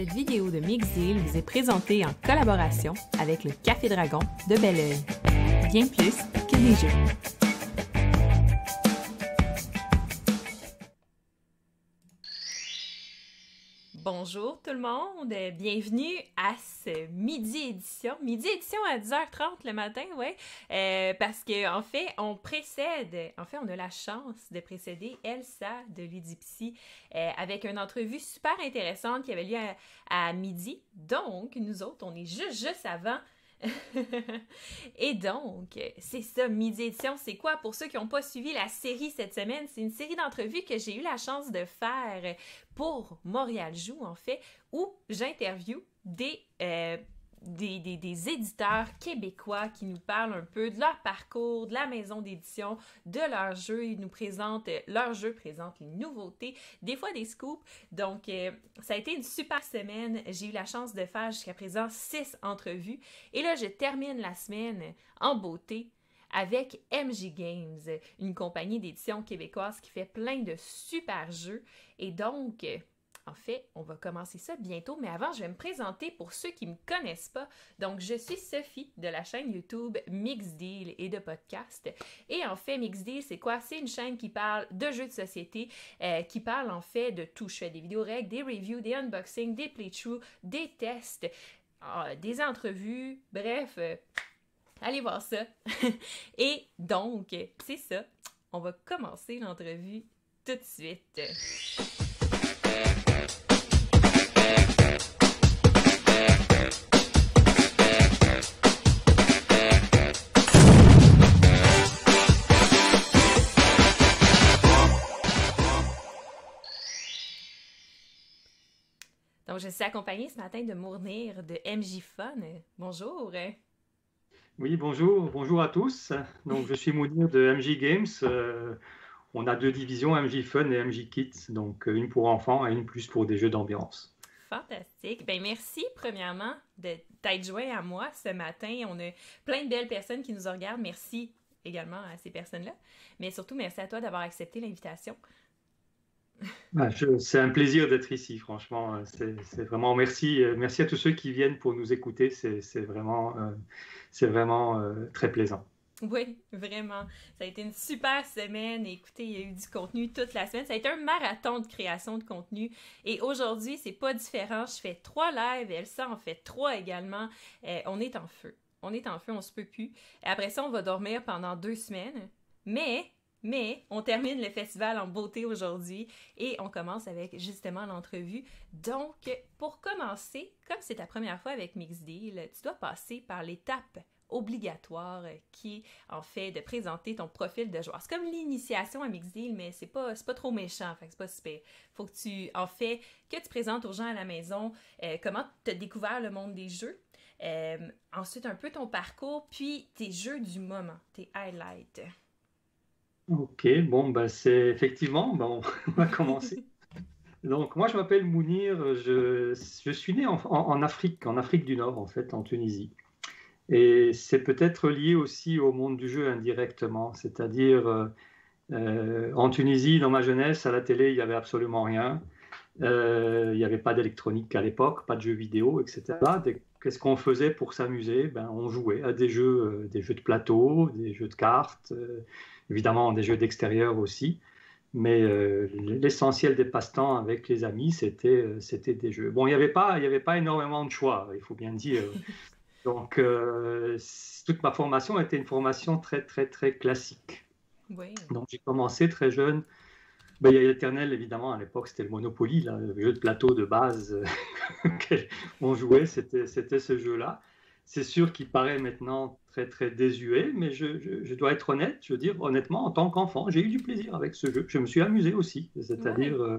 Cette vidéo de Mixdeal vous est présentée en collaboration avec le Café Dragon de Belleuil. Bien plus que des jeux. Bonjour tout le monde, bienvenue à ce midi édition à 10h30 le matin, ouais, parce qu'en fait, on a la chance de précéder Elsa de Ludipsy avec une entrevue super intéressante qui avait lieu à midi, donc nous autres, on est juste avant. Et donc, c'est ça, Midi Édition, c'est quoi? Pour ceux qui n'ont pas suivi la série cette semaine, c'est une série d'entrevues que j'ai eu la chance de faire pour Montréal Joue, en fait, où j'interviewe des éditeurs québécois qui nous parlent un peu de leur parcours, de la maison d'édition, de leurs jeux. Ils nous présentent, leurs jeux présentent les nouveautés, des fois des scoops. Donc, ça a été une super semaine. J'ai eu la chance de faire jusqu'à présent 6 entrevues. Et là, je termine la semaine en beauté avec MJ Games, une compagnie d'édition québécoise qui fait plein de super jeux. Et donc, en fait, on va commencer ça bientôt, mais avant, je vais me présenter pour ceux qui ne me connaissent pas. Donc, je suis Sophie de la chaîne YouTube Mixdeal et de podcast. Et en fait, Mixdeal, c'est quoi? C'est une chaîne qui parle de jeux de société, qui parle en fait de tout. Je fais des vidéos règles, des reviews, des unboxings, des playthroughs, des tests, des entrevues, bref, allez voir ça. Et donc, c'est ça. On va commencer l'entrevue tout de suite. Donc, je suis accompagnée ce matin de Mournir de MJ Fun. Bonjour. Oui, bonjour à tous. Donc, je suis Mounir de MJ Games. On a 2 divisions, MJ Fun et MJ Kids, donc une pour enfants et une plus pour des jeux d'ambiance. Fantastique. Ben merci, premièrement, d'être joint à moi ce matin. On a plein de belles personnes qui nous regardent. Merci également à ces personnes-là. Mais surtout, merci à toi d'avoir accepté l'invitation. C'est un plaisir d'être ici, franchement. C'est vraiment merci, merci à tous ceux qui viennent pour nous écouter. C'est vraiment très plaisant. Oui, vraiment. Ça a été une super semaine. Écoutez, il y a eu du contenu toute la semaine. Ça a été un marathon de création de contenu. Et aujourd'hui, c'est pas différent. Je fais 3 lives. Elsa en fait 3 également. On est en feu. On est en feu, on se peut plus. Et après ça, on va dormir pendant 2 semaines. Mais, on termine le festival en beauté aujourd'hui et on commence avec justement l'entrevue. Donc, pour commencer, comme c'est ta première fois avec Mixdeal, tu dois passer par l'étape obligatoire qui est en fait de présenter ton profil de joueur. C'est comme l'initiation à Mixdeal, mais c'est pas trop méchant, fait que c'est pas super. Faut que tu présentes aux gens à la maison comment tu as découvert le monde des jeux. Ensuite, un peu ton parcours, puis tes jeux du moment, tes highlights. Ok, bon, ben c'est effectivement, ben, on va commencer. Donc, moi, je m'appelle Mounir, je suis né en Afrique du Nord, en fait, en Tunisie. Et c'est peut-être lié aussi au monde du jeu indirectement, c'est-à-dire en Tunisie, dans ma jeunesse, à la télé, il n'y avait absolument rien. Il n'y avait pas d'électronique à l'époque, pas de jeux vidéo, etc. Qu'est-ce qu'on faisait pour s'amuser? Ben, on jouait à des jeux de plateau, des jeux de cartes, évidemment des jeux d'extérieur aussi. Mais l'essentiel des passe-temps avec les amis, c'était des jeux. Bon, il y avait pas énormément de choix, il faut bien dire. Donc, toute ma formation était une formation très, très, très classique. Oui. Donc, j'ai commencé très jeune. Ben, il y a l'éternel, évidemment, à l'époque, c'était le Monopoly, là, le jeu de plateau de base auquel on jouait, c'était ce jeu-là. C'est sûr qu'il paraît maintenant très, très désuet, mais je dois être honnête, je veux dire, honnêtement, en tant qu'enfant, j'ai eu du plaisir avec ce jeu. Je me suis amusé aussi, c'est-à-dire, Ouais.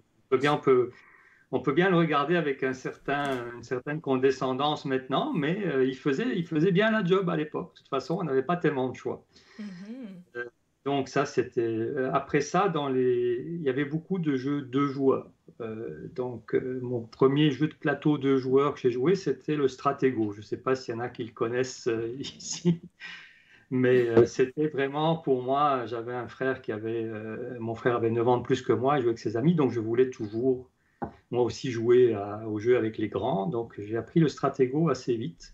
on peut bien le regarder avec une certaine condescendance maintenant, mais il faisait bien la job à l'époque. De toute façon, on n'avait pas tellement de choix. Mhm. Donc ça, c'était... Après ça, il y avait beaucoup de jeux deux joueurs. Mon premier jeu de plateau deux joueurs que j'ai joué, c'était le Stratego. Je ne sais pas s'il y en a qui le connaissent ici, mais c'était vraiment pour moi, j'avais un frère mon frère avait 9 ans de plus que moi, il jouait avec ses amis, donc je voulais toujours, moi aussi, jouer au jeu avec les grands. Donc j'ai appris le Stratego assez vite.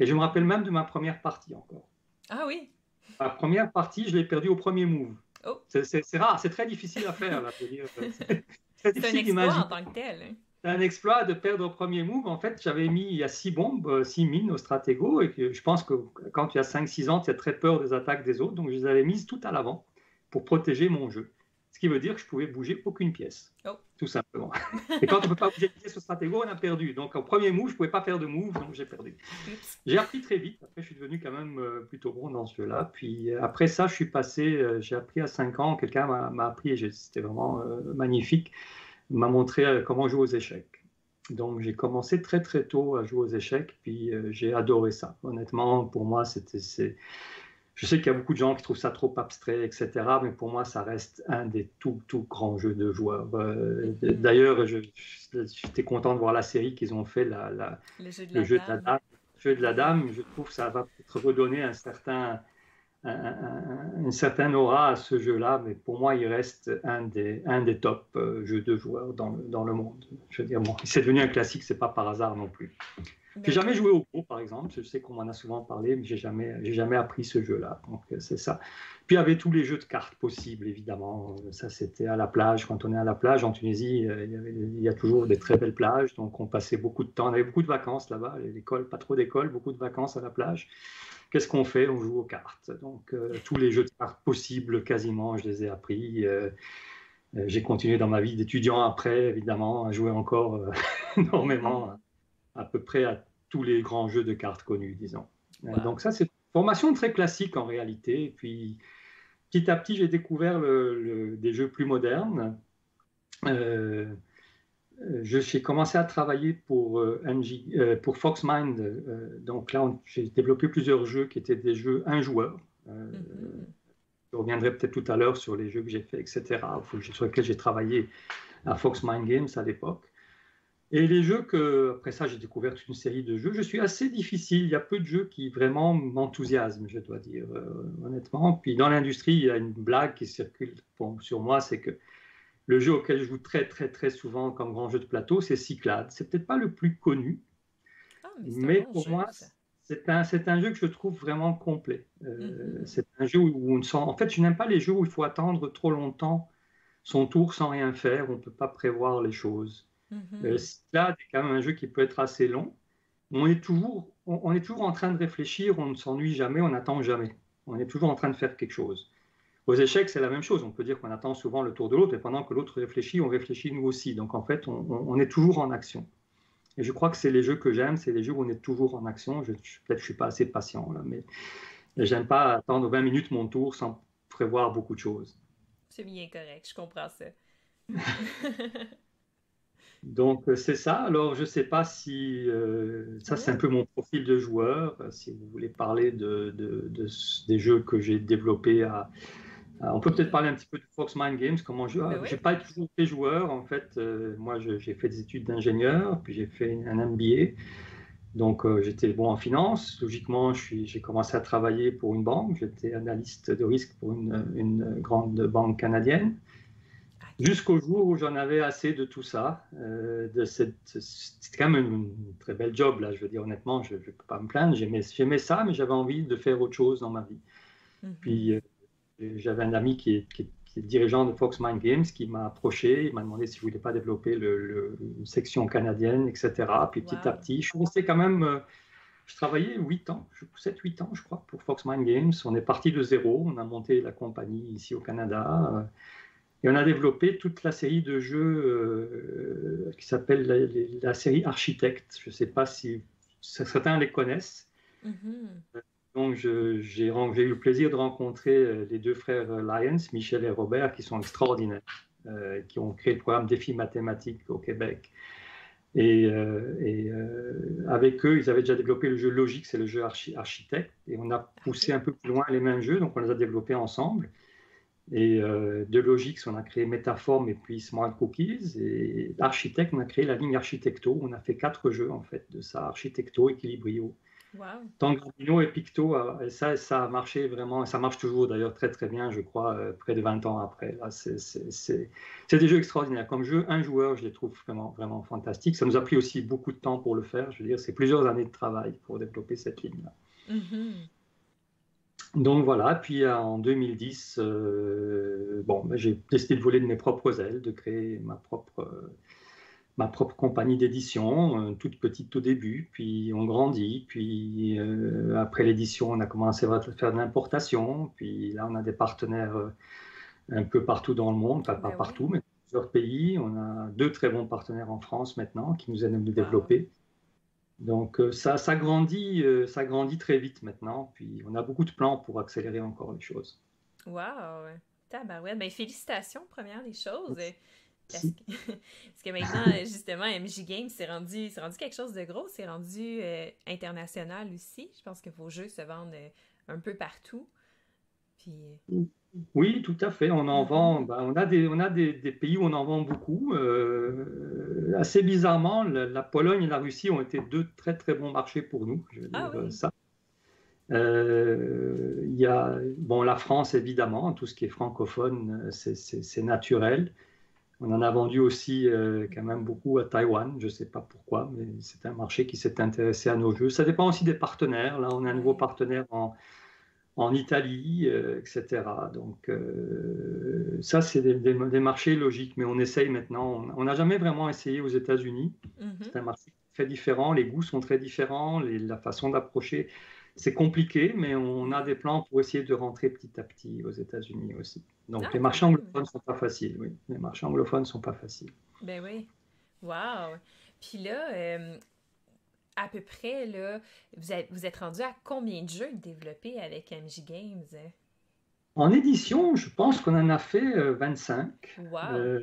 Et je me rappelle même de ma première partie encore. Ah oui. Ma première partie, je l'ai perdue au premier move. Oh. C'est rare, c'est très difficile à faire. Là, c'est très C'est un difficile exploit d'imaginer. en tant que tel. Hein. C'est un exploit de perdre au premier move. En fait, j'avais mis il y a 6 bombes, 6 mines au Stratego. Et que je pense que quand tu as 5-6 ans, tu as très peur des attaques des autres. Donc, je les avais mises tout à l'avant pour protéger mon jeu. Ce qui veut dire que je pouvais bouger aucune pièce. Oh. Tout simplement. Et quand on ne peut pas bouger de pièce au Stratego, on a perdu. Donc, au premier move, je ne pouvais pas faire de move, donc j'ai perdu. Oups. J'ai appris très vite. Après, je suis devenu quand même plutôt bon dans ce jeu-là. Puis après ça, j'ai appris à 5 ans. Quelqu'un m'a appris, et c'était vraiment magnifique, m'a montré comment jouer aux échecs. Donc, j'ai commencé très, très tôt à jouer aux échecs. Puis j'ai adoré ça. Honnêtement, pour moi, je sais qu'il y a beaucoup de gens qui trouvent ça trop abstrait, etc. Mais pour moi, ça reste un des tout grands jeux de joueurs. D'ailleurs, j'étais content de voir la série qu'ils ont fait, Le jeu de le la jeu de la dame. dame. Le jeu de la dame, je trouve que ça va peut-être redonner une certaine aura à ce jeu-là, mais pour moi, il reste un des top jeux de joueurs dans le monde. Je veux dire, bon, c'est devenu un classique, c'est pas par hasard non plus. J'ai jamais joué au Go, par exemple. Je sais qu'on m'en a souvent parlé, mais j'ai jamais appris ce jeu-là. Donc c'est ça. Puis il y avait tous les jeux de cartes possibles, évidemment. Ça, c'était à la plage. Quand on est à la plage en Tunisie, il y a toujours des très belles plages. Donc on passait beaucoup de temps. On avait beaucoup de vacances là-bas. L'école, pas trop d'école, beaucoup de vacances à la plage. Qu'est-ce qu'on fait? On joue aux cartes. Donc tous les jeux de cartes possibles, quasiment, je les ai appris. J'ai continué dans ma vie d'étudiant après, évidemment, à jouer encore énormément. À peu près à tous les grands jeux de cartes connus, disons. Wow. Donc ça, c'est une formation très classique en réalité. Et puis, petit à petit, j'ai découvert des jeux plus modernes. J'ai commencé à travailler pour Foxmind. Donc là, j'ai développé plusieurs jeux qui étaient des jeux un joueur. Je reviendrai peut-être tout à l'heure sur les jeux que j'ai faits, etc., sur lesquels j'ai travaillé à Foxmind Games à l'époque. Et les jeux après ça, j'ai découvert une série de jeux. Je suis assez difficile. Il y a peu de jeux qui vraiment m'enthousiasment, je dois dire, honnêtement. Puis dans l'industrie, il y a une blague qui circule sur moi, c'est que Le jeu auquel je joue très, très, très souvent comme grand jeu de plateau, c'est Cyclades. C'est peut-être pas le plus connu, Ah, mais c'est un mais bon pour jeu, moi, ça. c'est un jeu que je trouve vraiment complet. Mhm. C'est un jeu où on sent... En fait, je n'aime pas les jeux où il faut attendre trop longtemps son tour sans rien faire, on ne peut pas prévoir les choses. Mhm. Cyclades est quand même un jeu qui peut être assez long. On est toujours en train de réfléchir, on ne s'ennuie jamais, on n'attend jamais. On est toujours en train de faire quelque chose. Aux échecs, c'est la même chose. On peut dire qu'on attend souvent le tour de l'autre, et pendant que l'autre réfléchit, on réfléchit nous aussi. Donc en fait, on est toujours en action. Et je crois que c'est les jeux que j'aime, c'est les jeux où on est toujours en action. Peut-être que je ne suis pas assez patient, là, mais j'aime pas attendre 20 minutes mon tour sans prévoir beaucoup de choses. C'est bien correct, je comprends ça. Donc c'est ça. Alors je ne sais pas si ça c'est un Ouais. peu mon profil de joueur. Si vous voulez parler des jeux que j'ai développés on peut peut-être Oui. parler un petit peu de Fox Mind Games, comment je Ben n'ai oui. pas toujours été joueur en fait. Moi j'ai fait des études d'ingénieur, puis j'ai fait un MBA. Donc j'étais bon en finance. Logiquement, j'ai commencé à travailler pour une banque. J'étais analyste de risque pour une grande banque canadienne. Ok. Jusqu'au jour où j'en avais assez de tout ça, c'était quand même une très belle job, là, je veux dire honnêtement, je ne peux pas me plaindre, j'aimais ça, mais j'avais envie de faire autre chose dans ma vie. Puis Mhm. j'avais un ami qui est dirigeant de Fox Mind Games qui m'a approché, il m'a demandé si je ne voulais pas développer une section canadienne, etc. Puis petit à Wow. petit, je suis resté quand même, je travaillais 8 ans, 7-8 ans je crois, pour Fox Mind Games. On est parti de zéro, on a monté la compagnie ici au Canada. Et on a développé toute la série de jeux qui s'appelle la série Architect. Je ne sais pas si certains les connaissent. Mhm. Donc, j'ai eu le plaisir de rencontrer les deux frères Lyons, Michel et Robert, qui sont extraordinaires, qui ont créé le programme Défi mathématiques au Québec. Avec eux, ils avaient déjà développé le jeu Logique, c'est le jeu Architect. Et on a poussé Ok. un peu plus loin les mêmes jeux, donc on les a développés ensemble. Et de Logix, on a créé Metaform et puis Smart Cookies. Et Architect, on a créé la ligne Architecto. On a fait 4 jeux en fait de ça, Architecto, Equilibrio, Wow. Tangrano et Picto. Et ça a marché vraiment. Ça marche toujours d'ailleurs très très bien, je crois, près de 20 ans après. Là, c'est des jeux extraordinaires. Comme jeu, un joueur, je les trouve vraiment, vraiment fantastiques. Ça nous a pris aussi beaucoup de temps pour le faire. Je veux dire, c'est plusieurs années de travail pour développer cette ligne-là. Mhm. Donc voilà, puis en 2010, bon, ben, j'ai décidé de voler de mes propres ailes, de créer ma propre compagnie d'édition, toute petite au début, puis on grandit, puis après l'édition, on a commencé à faire de l'importation, puis là, on a des partenaires un peu partout dans le monde, enfin pas Ben oui. partout, mais dans plusieurs pays. On a 2 très bons partenaires en France maintenant qui nous aident à nous Wow. développer. Donc ça grandit très vite maintenant, puis on a beaucoup de plans pour accélérer encore les choses. Wow. Tabarouette. Ben félicitations, première des choses. Parce Merci. que, parce que maintenant, justement, MJ Games, c'est rendu quelque chose de gros. C'est rendu international aussi. Je pense que vos jeux se vendent un peu partout. Puis, Oui, tout à fait. On en vend. mhm. Ben, on a des pays où on en vend beaucoup. Assez bizarrement, la Pologne et la Russie ont été 2 très très bons marchés pour nous. Je veux Ah dire oui. ça. Il y a bon la France évidemment, tout ce qui est francophone, c'est naturel. On en a vendu aussi quand même Mhm. beaucoup à Taïwan. Je ne sais pas pourquoi, mais c'est un marché qui s'est intéressé à nos jeux. Ça dépend aussi des partenaires. Là, on a un nouveau Ouais. partenaire en Italie, etc. Donc ça, c'est des marchés logiques, mais on essaye maintenant. On n'a jamais vraiment essayé aux États-Unis. Mhm. C'est un marché très différent, les goûts sont très différents, la façon d'approcher, c'est compliqué, mais on a Ouais. des plans pour essayer de rentrer petit à petit aux États-Unis aussi. Donc Ah, les quand marchés même. anglophones ne sont pas faciles, oui. Les marchés anglophones ne sont pas faciles. Ben oui. Wow. Puis là, à peu près, là, vous êtes rendu à combien de jeux développés avec MJ Games? En édition, je pense qu'on en a fait 25. Wow. Euh,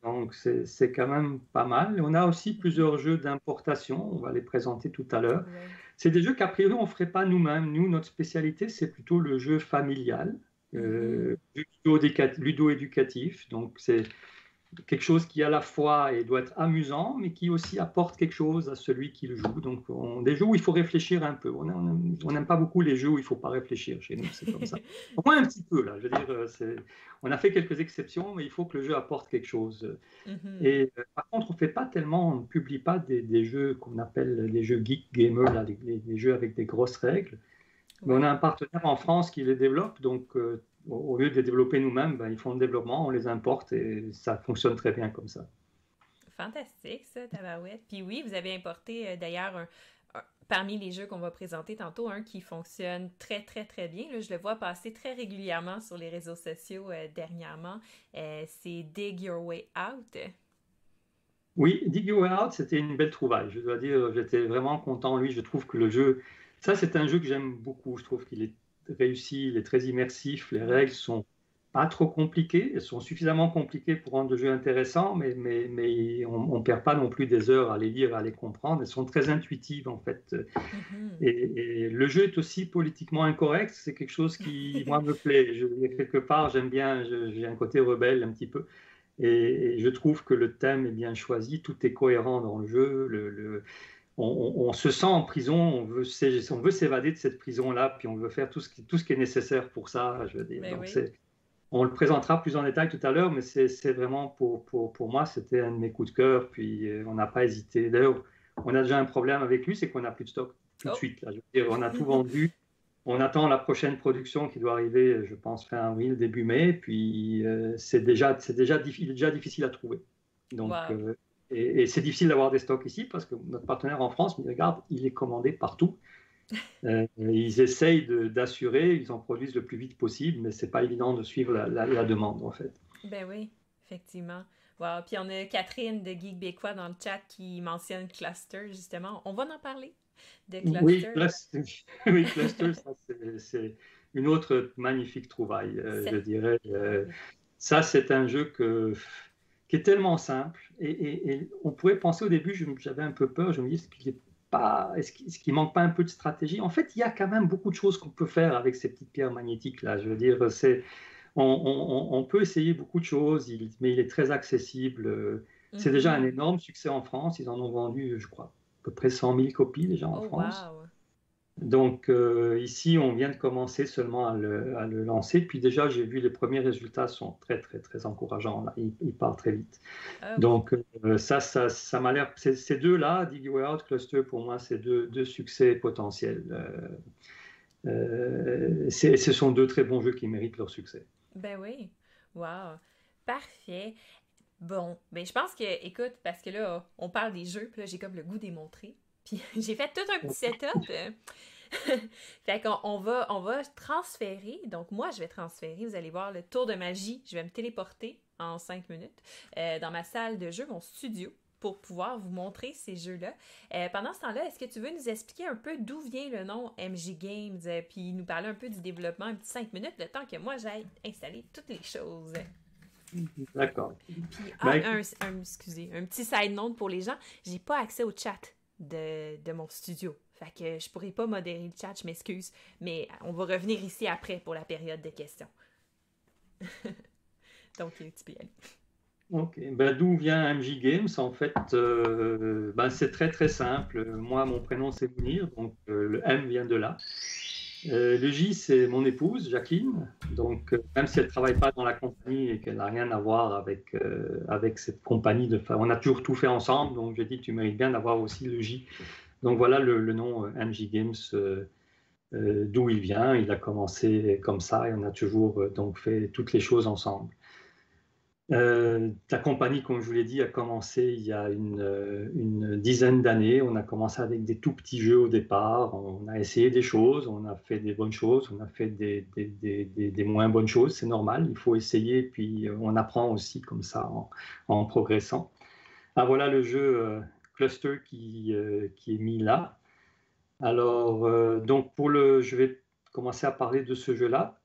donc, c'est quand même pas mal. On a aussi Mhm. plusieurs jeux d'importation. On va les présenter tout à l'heure. Ouais. C'est des jeux qu'a priori, on ne ferait pas nous-mêmes. Nous, notre spécialité, c'est plutôt le jeu familial, Mhm. jeu ludo-éducatif. Donc, quelque chose qui à la fois doit être amusant, mais qui aussi apporte quelque chose à celui qui le joue. Donc, des jeux où il faut réfléchir un peu. On n'aime pas beaucoup les jeux où il ne faut pas réfléchir chez nous, c'est comme ça. Au moins un petit peu, là. Je veux dire, on a fait quelques exceptions, mais il faut que le jeu apporte quelque chose. Mhm. Et par contre, on ne publie pas des jeux qu'on appelle les jeux geek gamers, là, les jeux avec des grosses règles. Mais on Ouais. a un partenaire en France qui les développe, donc au lieu de les développer nous-mêmes, ben, ils font le développement, on les importe et ça fonctionne très bien comme ça. Fantastique, ça, Tabarouette. Puis oui, vous avez importé d'ailleurs parmi les jeux qu'on va présenter tantôt, un qui fonctionne très, très, très bien. Là, je le vois passer très régulièrement sur les réseaux sociaux dernièrement. C'est Dig Your Way Out. Oui, Dig Your Way Out, c'était une belle trouvaille. Je dois dire, j'étais vraiment content. Lui, je trouve que le jeu, ça, c'est un jeu que j'aime beaucoup. Je trouve qu'il est réussi, il est très immersif. Les Ouais. règles sont pas trop compliquées. Elles sont suffisamment compliquées pour rendre le jeu intéressant, mais on ne perd pas non plus des heures à les lire, à les comprendre. Elles sont très intuitives, en fait. Mhm. Et le jeu est aussi politiquement incorrect. C'est quelque chose qui, moi, me plaît. Quelque part, j'aime bien, j'ai un côté rebelle un petit peu. Et je trouve que le thème est bien choisi, tout est cohérent dans le jeu. On se sent en prison, on veut s'évader de cette prison-là, puis on veut faire tout ce qui est nécessaire pour ça. Je veux dire. Ben Donc oui. on le présentera plus en détail tout à l'heure, mais c'est vraiment pour moi, c'était un de mes coups de cœur, puis on n'a pas hésité. D'ailleurs, on a déjà un problème avec lui, c'est qu'on n'a plus de stock tout de Oh! suite. Là. Je veux dire, on a tout vendu. On attend la prochaine production qui doit arriver, je pense, fin avril, début mai. Puis il est déjà difficile à trouver. Donc, Wow! et c'est difficile d'avoir des stocks ici parce que notre partenaire en France me dit, regarde, il est commandé partout. Ils essayent d'assurer, ils en produisent le plus vite possible, mais c'est pas évident de suivre la demande en fait. Ben oui, effectivement. Wow. Puis on a Catherine de Geek Bécois dans le chat qui mentionne Cluster, justement. On va en parler de Oui, Cluster. oui, Cluster, ça, c'est une autre magnifique trouvaille, je C'est... dirais. Ah oui. Ça, c'est un jeu qui est tellement simple. Et on pourrait penser au début, j'avais un peu peur, je me dis, est-ce qu'il manque pas un peu de stratégie? En fait, il y a quand même beaucoup de choses qu'on peut faire avec ces petites pierres magnétiques là. Je veux dire, on peut essayer beaucoup de choses, mais il est très accessible. C'est déjà un Mhm. énorme succès en France. Ils en ont vendu, je crois, à peu près 100 000 copies déjà en Oh France. wow! Donc ici, on vient de commencer seulement à le lancer. Puis déjà, j'ai vu les premiers résultats sont très, très, très encourageants. Là. Il part très vite. Ah oui. Donc ça m'a l'air... Ces deux-là, Dig Way Out, Cluster, pour moi, c'est deux succès potentiels. Ce sont deux très bons jeux qui méritent leur succès. Ben oui. Wow. Parfait. Bon, ben je pense que, écoute, parce que là, on parle des jeux, puis là, j'ai comme le goût des montrer. Puis j'ai fait tout un petit setup. Fait qu'on on va transférer. Donc moi, je vais transférer. Vous allez voir le tour de magie. Je vais me téléporter en 5 minutes dans ma salle de jeu, mon studio, pour pouvoir vous montrer ces jeux-là. Pendant ce temps-là, est-ce que tu veux nous expliquer un peu d'où vient le nom MJ Games, puis nous parler un peu du développement, un petit 5 minutes, le temps que moi j'aille installer toutes les choses? D'accord. Puis, Ben, écoute, excusez, un petit side note pour les gens, j'ai pas accès au chat de mon studio. Fait que je pourrais pas modérer le chat, je m'excuse. Mais on va revenir ici après pour la période de questions. Donc, tu peux y aller. ok. Ben, d'où vient MJ Games? En fait, ben, c'est très très simple. Moi, mon prénom c'est Mounir, donc le M vient de là. Le J, c'est mon épouse, Jacqueline. Donc, même si elle ne travaille pas dans la compagnie et qu'elle n'a rien à voir avec cette compagnie, on a toujours tout fait ensemble. Donc, j'ai dit, tu mérites bien d'avoir aussi le J. Donc, voilà le nom MJ Games, d'où il vient. Il a commencé comme ça et on a toujours donc fait toutes les choses ensemble. La compagnie, comme je vous l'ai dit, a commencé il y a une dizaine d'années. On a commencé avec des tout petits jeux au départ. On a essayé des choses, on a fait des bonnes choses, on a fait des moins bonnes choses. C'est normal, il faut essayer, puis on apprend aussi comme ça en progressant. Ah, voilà le jeu Cluster qui est mis là. Alors, donc je vais commencer à parler de ce jeu-là.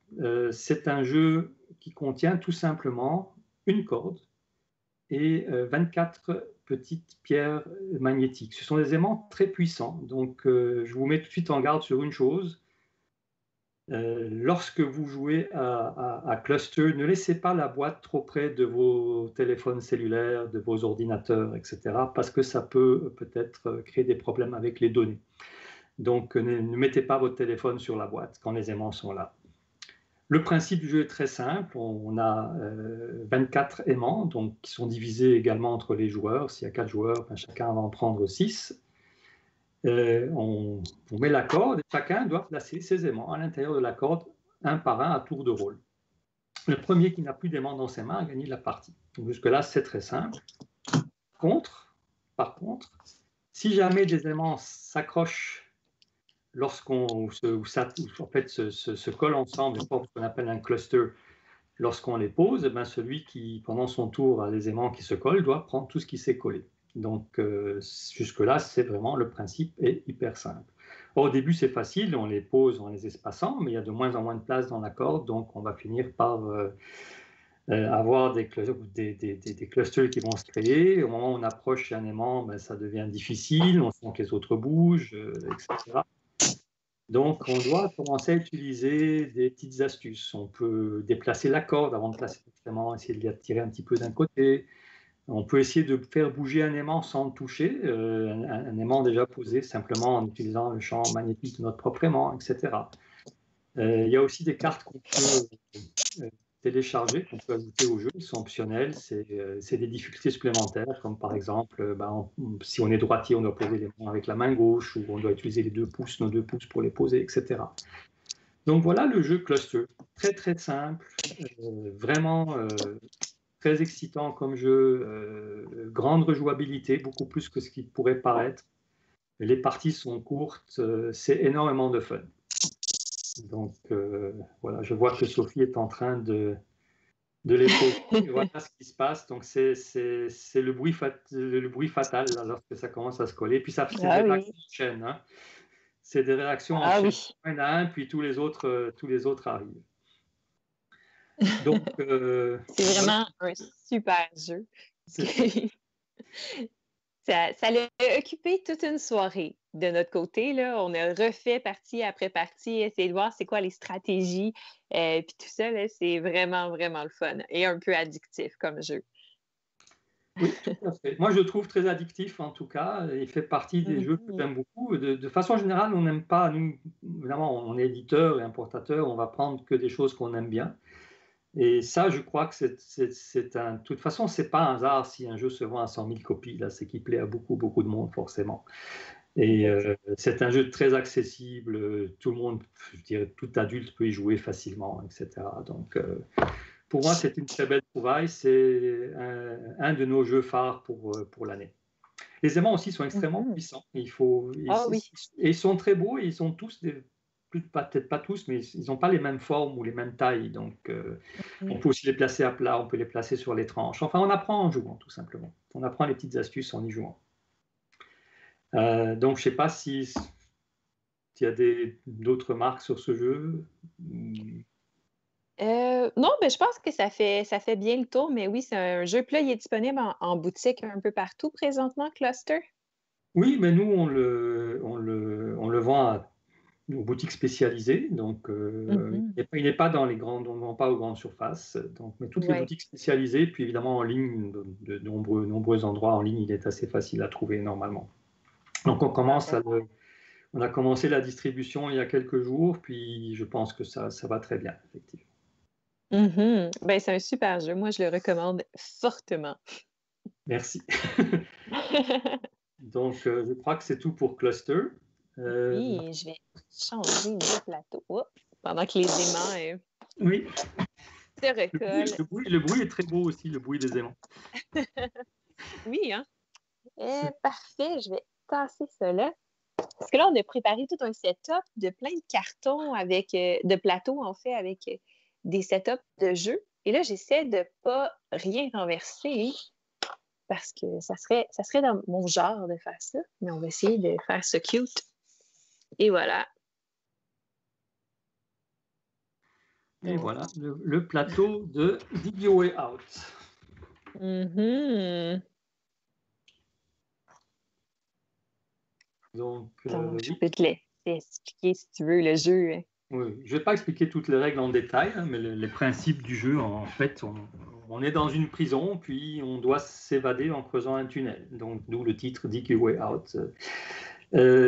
C'est un jeu qui contient tout simplement une corde et 24 petites pierres magnétiques. Ce sont des aimants très puissants. Donc, je vous mets tout de suite en garde sur une chose. Lorsque vous jouez à Cluster, ne laissez pas la boîte trop près de vos téléphones cellulaires, de vos ordinateurs, etc., parce que ça peut peut-être créer des problèmes avec les données. Donc, ne mettez pas votre téléphone sur la boîte quand les aimants sont là. Le principe du jeu est très simple. On a 24 aimants, donc, qui sont divisés également entre les joueurs. S'il y a 4 joueurs, ben, chacun va en prendre 6. On met la corde et chacun doit placer ses aimants à l'intérieur de la corde, un par un, à tour de rôle. Le premier qui n'a plus d'aimants dans ses mains a gagné la partie. Donc jusque-là, c'est très simple. Par contre, si jamais des aimants s'accrochent lorsqu'on se collent ensemble, et ce qu'on appelle un cluster, lorsqu'on les pose, ben celui qui, pendant son tour, a les aimants qui se collent, doit prendre tout ce qui s'est collé. Donc, jusque-là, c'est vraiment le principe est hyper simple. Au début, c'est facile, on les pose en les espaçant, mais il y a de moins en moins de place dans la corde, donc on va finir par avoir des clusters qui vont se créer. Au moment où on approche un aimant, ben, ça devient difficile, on sent que les autres bougent, etc. Donc, on doit commencer à utiliser des petites astuces. On peut déplacer la corde avant de placer l'aimant, essayer de la tirer un petit peu d'un côté. On peut essayer de faire bouger un aimant sans le toucher, un aimant déjà posé simplement en utilisant le champ magnétique de notre propre aimant, etc. Il y a aussi des cartes qu'on peut télécharger, qu'on peut ajouter au jeu, ils sont optionnels, c'est des difficultés supplémentaires, comme par exemple, si on est droitier, on doit poser les mains avec la main gauche, ou on doit utiliser nos 2 pouces pour les poser, etc. Donc voilà le jeu Cluster, très très simple, vraiment très excitant comme jeu, grande rejouabilité, beaucoup plus que ce qui pourrait paraître. Les parties sont courtes, c'est énormément de fun. Donc voilà, je vois que Sophie est en train de les poser. Voilà ce qui se passe. Donc c'est le bruit fatal là, lorsque ça commence à se coller. Puis ça, c'est des réactions en chaîne. Hein. C'est des réactions en chaîne. Il y en a un, puis tous les autres arrivent. Donc, c'est vraiment un super jeu. Ça l'a occupé toute une soirée de notre côté. Là. On a refait partie après partie, essayer de voir c'est quoi les stratégies. Puis tout ça, là, c'est vraiment, vraiment le fun et un peu addictif comme jeu. Oui, tout à fait. Moi, je le trouve très addictif, en tout cas. Il fait partie des jeux que j'aime beaucoup. De façon générale, on n'aime pas, nous, évidemment, on est éditeur et importateur, on va prendre que des choses qu'on aime bien. Et ça, je crois que de toute façon, c'est pas un hasard si un jeu se vend à 100 000 copies. Là, c'est qu'il plaît à beaucoup, beaucoup de monde, forcément. Et c'est un jeu très accessible. Tout le monde, je dirais, tout adulte peut y jouer facilement, etc. Donc, pour moi, c'est une très belle trouvaille. C'est un de nos jeux phares pour l'année. Les aimants aussi sont extrêmement puissants. Et ils sont très beaux et ils sont tous peut-être pas tous, mais ils n'ont pas les mêmes formes ou les mêmes tailles. Donc, on peut aussi les placer à plat, on peut les placer sur les tranches. Enfin, on apprend en jouant, tout simplement. On apprend les petites astuces en y jouant. Donc, je ne sais pas s'il y a d'autres marques sur ce jeu. Non, mais je pense que ça fait bien le tour, mais oui, c'est un jeu. Puis là, il est disponible en boutique un peu partout présentement, Cluster. Oui, mais nous, on le vend aux boutiques spécialisées. Donc, il n'est pas dans les grandes, on ne vend pas aux grandes surfaces. Donc, mais toutes les boutiques spécialisées, puis évidemment en ligne, de nombreux endroits en ligne, il est assez facile à trouver normalement. Donc, on a commencé la distribution il y a quelques jours, puis je pense que ça va très bien, effectivement. Ben, c'est un super jeu. Moi, je le recommande fortement. Merci. Donc, je crois que c'est tout pour Cluster. Oui, je vais changer de plateau pendant que les aimants oui. se recollent. Le bruit est très beau aussi, le bruit des aimants. Oui, hein? Parfait, je vais tasser cela. Parce que là, on a préparé tout un setup de plein de cartons de plateaux, en fait, avec des setups de jeux. Et là, j'essaie de ne pas rien renverser parce que ça serait dans mon genre de faire ça. Mais on va essayer de faire ça cute. Et voilà. Et voilà, le plateau de Dig Your Way Out. Donc, je peux te laisser expliquer si tu veux le jeu. Oui. Je ne vais pas expliquer toutes les règles en détail, hein, mais les principes du jeu, en fait, on est dans une prison, puis on doit s'évader en creusant un tunnel. Donc, d'où le titre Dig Your Way Out.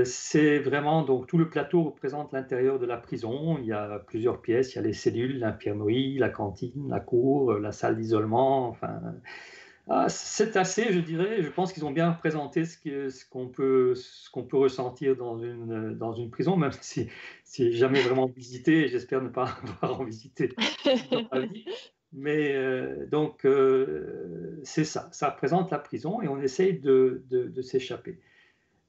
C'est vraiment, donc tout le plateau représente l'intérieur de la prison. Il y a plusieurs pièces, il y a les cellules, l'infirmerie, la cantine, la cour, la salle d'isolement. Enfin, c'est assez, je dirais, je pense qu'ils ont bien représenté ce qu'on peut ressentir dans une prison, même si j'ai jamais vraiment visité, et j'espère ne pas avoir en visité dans ma vie. Mais c'est ça, ça représente la prison et on essaye de s'échapper.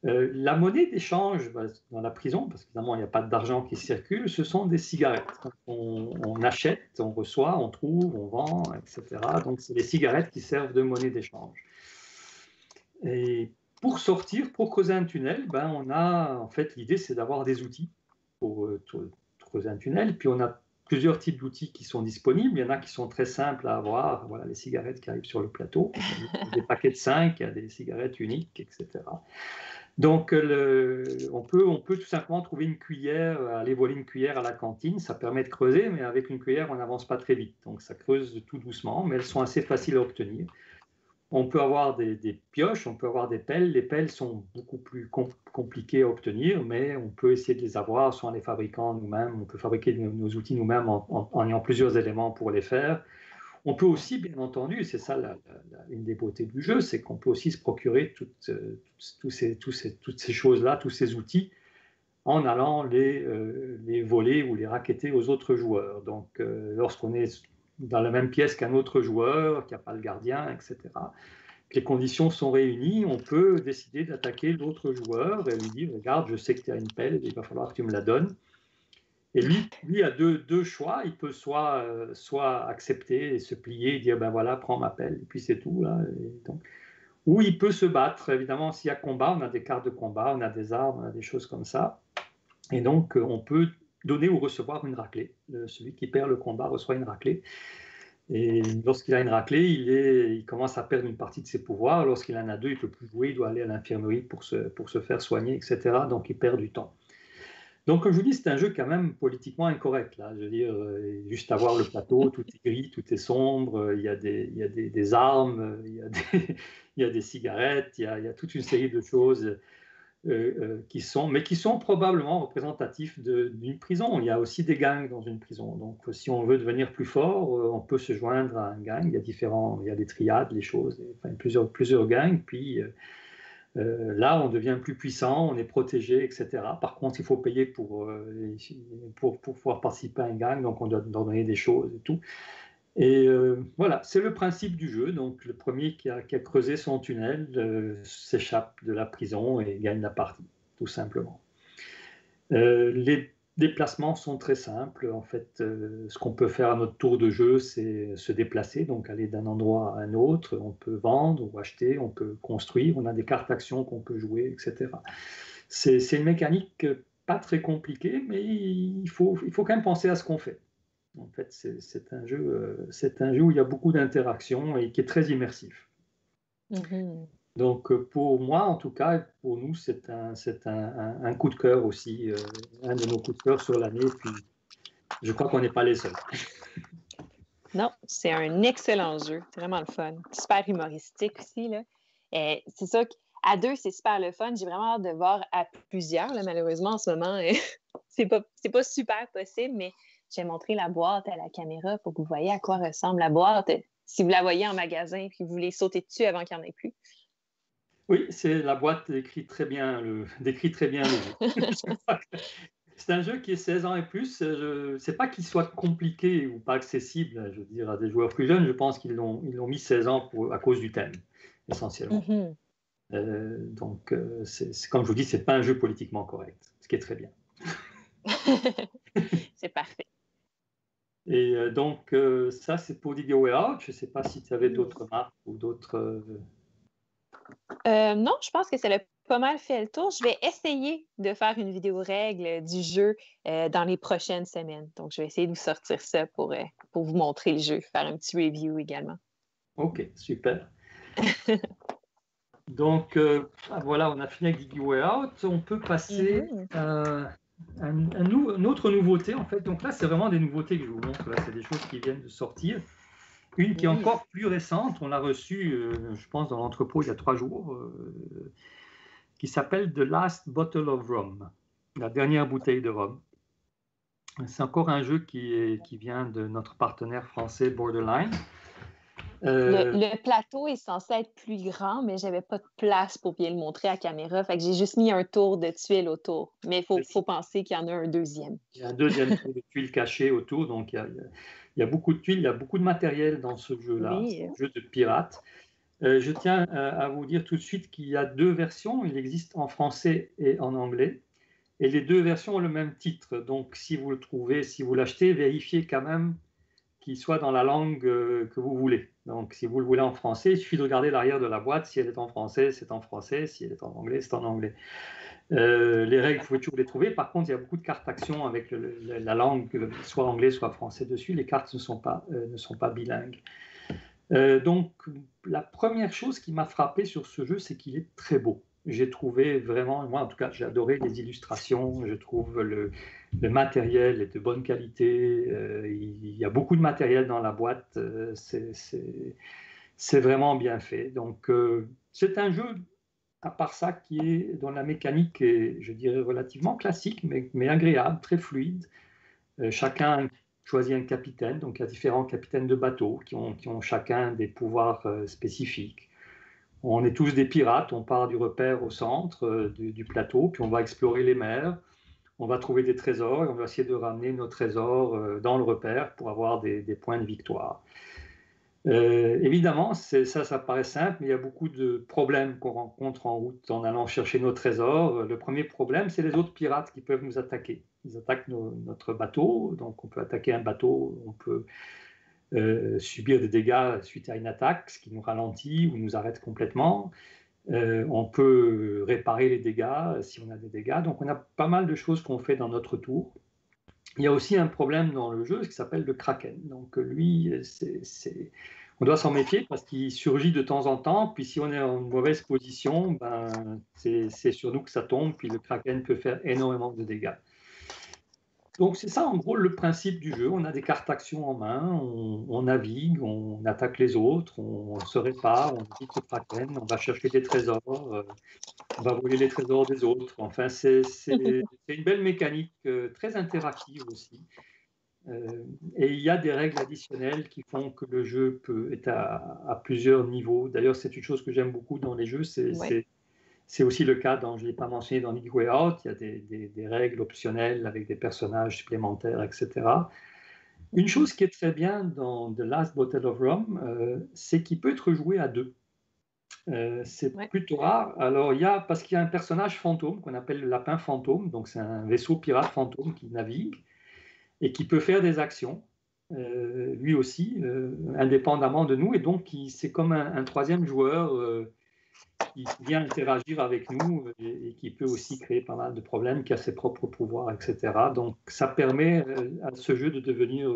La monnaie d'échange dans la prison, parce qu'évidemment il n'y a pas d'argent qui circule, ce sont des cigarettes. On achète, on reçoit, on trouve, on vend, etc. Donc c'est les cigarettes qui servent de monnaie d'échange. Et pour sortir, pour creuser un tunnel, on a, en fait, l'idée c'est d'avoir des outils pour creuser un tunnel. Puis on a plusieurs types d'outils qui sont disponibles. Il y en a qui sont très simples à avoir. Voilà, les cigarettes qui arrivent sur le plateau. Des paquets de 5, il y a des cigarettes uniques, etc. Donc, on peut tout simplement trouver une cuillère, aller voler une cuillère à la cantine, ça permet de creuser, mais avec une cuillère, on n'avance pas très vite. Donc, ça creuse tout doucement, mais elles sont assez faciles à obtenir. On peut avoir des pioches, on peut avoir des pelles. Les pelles sont beaucoup plus compliquées à obtenir, mais on peut essayer de les avoir, soit en les fabriquant nous-mêmes, on peut fabriquer nos outils nous-mêmes en ayant plusieurs éléments pour les faire. On peut aussi, bien entendu, c'est ça une des beautés du jeu, c'est qu'on peut aussi se procurer toutes ces choses-là, tous ces outils, en allant les voler ou les racketter aux autres joueurs. Donc, lorsqu'on est dans la même pièce qu'un autre joueur, qu'il n'y a pas le gardien, etc., que les conditions sont réunies, on peut décider d'attaquer l'autre joueur et lui dire « Regarde, je sais que tu as une pelle, il va falloir que tu me la donnes. » Et lui a deux choix. Il peut soit accepter et se plier et dire ben voilà, prends ma pelle, et puis c'est tout. Là. Ou il peut se battre. Évidemment, s'il y a combat, on a des cartes de combat, on a des armes, on a des choses comme ça. Et donc, on peut donner ou recevoir une raclée. Celui qui perd le combat reçoit une raclée. Et lorsqu'il a une raclée, il commence à perdre une partie de ses pouvoirs. Lorsqu'il en a deux, il ne peut plus jouer, il doit aller à l'infirmerie pour se faire soigner, etc. Donc, il perd du temps. Donc, comme je vous dis, c'est un jeu quand même politiquement incorrect. Là. Je veux dire, juste avoir le plateau, tout est gris, tout est sombre, il y a des armes, il y a des cigarettes, il y a toute une série de choses qui sont probablement représentatifs d'une prison. Il y a aussi des gangs dans une prison. Donc, si on veut devenir plus fort, on peut se joindre à un gang. Il y a des triades, les choses, enfin, plusieurs gangs, puis... là, on devient plus puissant, on est protégé, etc. Par contre, il faut payer pour pouvoir participer à un gang, donc on doit donner des choses et tout. Et voilà, c'est le principe du jeu. Donc, le premier qui a creusé son tunnel s'échappe de la prison et gagne la partie, tout simplement. Les déplacements sont très simples. En fait, ce qu'on peut faire à notre tour de jeu, c'est se déplacer, donc aller d'un endroit à un autre. On peut vendre ou acheter, on peut construire, on a des cartes actions qu'on peut jouer, etc. C'est une mécanique pas très compliquée, mais il faut quand même penser à ce qu'on fait. En fait, c'est un jeu où il y a beaucoup d'interactions et qui est très immersif. Mm-hmm. Donc, pour moi, en tout cas, pour nous, c'est un coup de cœur aussi, un de nos coups de cœur sur l'année. Puis, je crois qu'on n'est pas les seuls. Non, c'est un excellent jeu. C'est vraiment le fun. Super humoristique aussi. Là. C'est ça qu'à deux, c'est super le fun. J'ai vraiment hâte de voir à plusieurs. Là, malheureusement, en ce moment, c'est pas super possible, mais j'ai montré la boîte à la caméra pour que vous voyez à quoi ressemble la boîte. Si vous la voyez en magasin puis vous voulez sauter dessus avant qu'il n'y en ait plus. Oui, la boîte décrit très bien le jeu. C'est un jeu qui est 16 ans et plus. Je ne sais pas qu'il soit compliqué ou pas accessible, je veux dire, à des joueurs plus jeunes. Je pense qu'ils l'ont mis 16 ans à cause du thème, essentiellement. Mm-hmm. Donc, comme je vous dis, ce n'est pas un jeu politiquement correct, ce qui est très bien. C'est parfait. Et donc, ça, c'est pour Dig Your Way Out. Je ne sais pas si tu avais d'autres marques ou d'autres... non, je pense que ça a pas mal fait le tour. Je vais essayer de faire une vidéo règle du jeu dans les prochaines semaines. Donc, je vais essayer de vous sortir ça pour vous montrer le jeu, faire un petit review également. OK, super. Donc, voilà, on a fini avec Dig Your Way Out. On peut passer à une autre nouveauté, en fait. Donc là, c'est vraiment des nouveautés que je vous montre. Là, c'est des choses qui viennent de sortir. Une qui est encore plus récente, on l'a reçue, je pense, dans l'entrepôt il y a 3 jours, qui s'appelle The Last Bottle of Rum, la dernière bouteille de rhum. C'est encore un jeu qui vient de notre partenaire français Borderline. Le plateau est censé être plus grand, mais j'avais pas de place pour bien le montrer à caméra. Fait que j'ai juste mis un tour de tuiles autour. Mais il faut penser qu'il y en a un deuxième. Il y a un deuxième tour de tuiles cachées autour. Donc, il y a beaucoup de tuiles, il y a beaucoup de matériel dans ce jeu-là. Oui. C'est un jeu de pirate. Je tiens à vous dire tout de suite qu'il y a 2 versions. Il existe en français et en anglais. Et les 2 versions ont le même titre. Donc, si vous le trouvez, si vous l'achetez, vérifiez quand même qu'il soit dans la langue que vous voulez. Donc, si vous le voulez en français, il suffit de regarder l'arrière de la boîte. Si elle est en français, c'est en français. Si elle est en anglais, c'est en anglais. Les règles, vous pouvez toujours les trouver. Par contre, il y a beaucoup de cartes action avec la langue, soit anglais, soit français dessus. Les cartes ne sont pas bilingues. Donc, la première chose qui m'a frappé sur ce jeu, c'est qu'il est très beau. J'ai trouvé vraiment, moi en tout cas, j'ai adoré les illustrations. Je trouve le matériel est de bonne qualité. Il y a beaucoup de matériel dans la boîte. C'est vraiment bien fait. Donc, c'est un jeu, à part ça, dont la mécanique est, je dirais, relativement classique, mais agréable, très fluide. Chacun choisit un capitaine, donc il y a différents capitaines de bateaux qui ont chacun des pouvoirs spécifiques. On est tous des pirates, on part du repère au centre du plateau, puis on va explorer les mers, on va trouver des trésors et on va essayer de ramener nos trésors dans le repère pour avoir des points de victoire. Évidemment, ça paraît simple, mais il y a beaucoup de problèmes qu'on rencontre en route en allant chercher nos trésors. Le premier problème, c'est les autres pirates qui peuvent nous attaquer. Ils attaquent notre bateau, donc on peut attaquer un bateau, on peut subir des dégâts suite à une attaque, ce qui nous ralentit ou nous arrête complètement. On peut réparer les dégâts si on a des dégâts. Donc on a pas mal de choses qu'on fait dans notre tour. Il y a aussi un problème dans le jeu qui s'appelle le Kraken. Donc lui, on doit s'en méfier parce qu'il surgit de temps en temps. Puis si on est en mauvaise position, ben, c'est sur nous que ça tombe. Puis le Kraken peut faire énormément de dégâts. Donc c'est ça en gros le principe du jeu. On a des cartes actions en main, on navigue, on attaque les autres, on se répare, on évite le Kraken, on va chercher des trésors, on va voler les trésors des autres. Enfin, c'est une belle mécanique très interactive aussi. Et il y a des règles additionnelles qui font que le jeu est à plusieurs niveaux. D'ailleurs, c'est une chose que j'aime beaucoup dans les jeux, c'est aussi le cas, je ne l'ai pas mentionné dans League Way Out, il y a des règles optionnelles avec des personnages supplémentaires, etc. Une chose qui est très bien dans The Last Bottle of Rum, c'est qu'il peut être joué à 2. C'est plutôt rare. Alors, parce qu'il y a un personnage fantôme qu'on appelle le lapin fantôme, donc c'est un vaisseau pirate fantôme qui navigue et qui peut faire des actions, lui aussi, indépendamment de nous, et donc c'est comme un troisième joueur qui vient interagir avec nous et qui peut aussi créer pas mal de problèmes, qui a ses propres pouvoirs, etc. Donc ça permet à ce jeu de devenir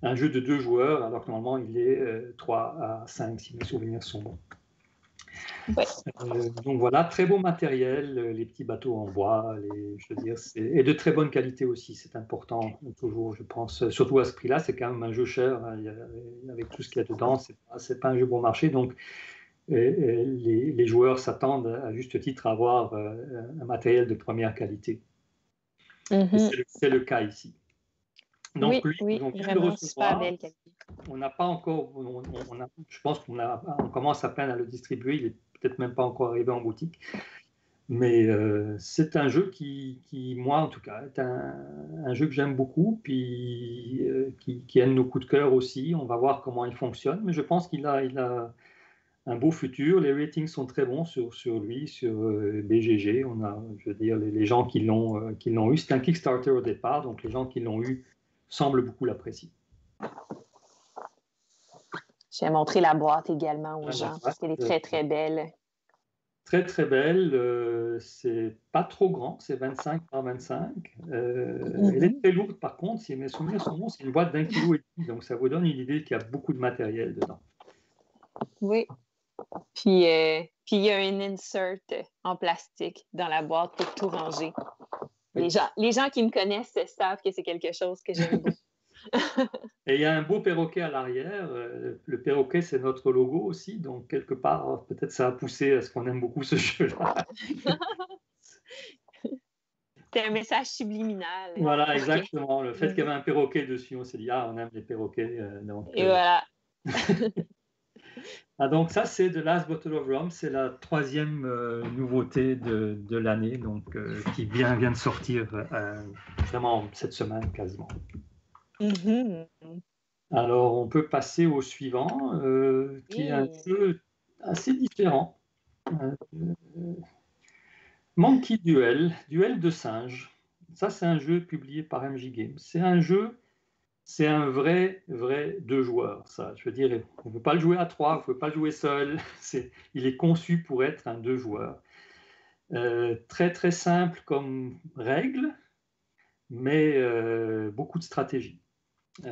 un jeu de 2 joueurs, alors que normalement il est 3 à 5 si mes souvenirs sont bons. Ouais. Donc voilà, très beau matériel, les petits bateaux en bois, je veux dire, et de très bonne qualité aussi, c'est important toujours, je pense, surtout à ce prix-là, c'est quand même un jeu cher, hein, avec tout ce qu'il y a dedans, c'est pas un jeu bon marché, donc les joueurs s'attendent à juste titre à avoir un matériel de première qualité. C'est le cas ici. Donc, oui, on vient de vraiment recevoir. super belle qualité. On n'a pas encore, je pense qu'on commence à peine à le distribuer, il est peut-être même pas encore arrivé en boutique. Mais c'est un jeu qui, moi en tout cas, est un jeu que j'aime beaucoup, puis qui a nos coups de cœur aussi. On va voir comment il fonctionne, mais je pense qu'il a un beau futur. Les ratings sont très bons sur lui, sur BGG. On a, je veux dire, les gens qui l'ont eu. C'est un Kickstarter au départ, donc les gens qui l'ont eu semblent beaucoup l'apprécier. J'ai montré la boîte également aux gens parce qu'elle est très, très belle. Très, très belle. C'est pas trop grand, c'est 25 par 25. Elle est très lourde, par contre, si mes souvenirs sont bons, c'est une boîte d'1,5 kg. Donc, ça vous donne une idée qu'il y a beaucoup de matériel dedans. Oui. Puis il y a un insert en plastique dans la boîte pour tout ranger. Oui. Les gens qui me connaissent savent que c'est quelque chose que j'aime beaucoup. Et il y a un beau perroquet à l'arrière. Le perroquet, c'est notre logo aussi. Donc, quelque part, peut-être ça a poussé à ce qu'on aime beaucoup ce jeu-là. C'est un message subliminal. Voilà, OK. exactement. Le fait qu'il y avait un perroquet dessus, on s'est dit, ah, on aime les perroquets. Et voilà. Donc ça, c'est The Last Bottle of Rum. C'est la troisième nouveauté de l'année, donc qui vient de sortir vraiment cette semaine quasiment. Mm-hmm. Alors, on peut passer au suivant, qui est un jeu assez différent. Monkey Duel, duel de singes. Ça, c'est un jeu publié par MJ Games. C'est un vrai 2 joueurs, ça. Je veux dire, on ne peut pas le jouer à 3, on ne peut pas le jouer seul. Il est conçu pour être un 2 joueurs. Très, très simple comme règle, mais beaucoup de stratégie.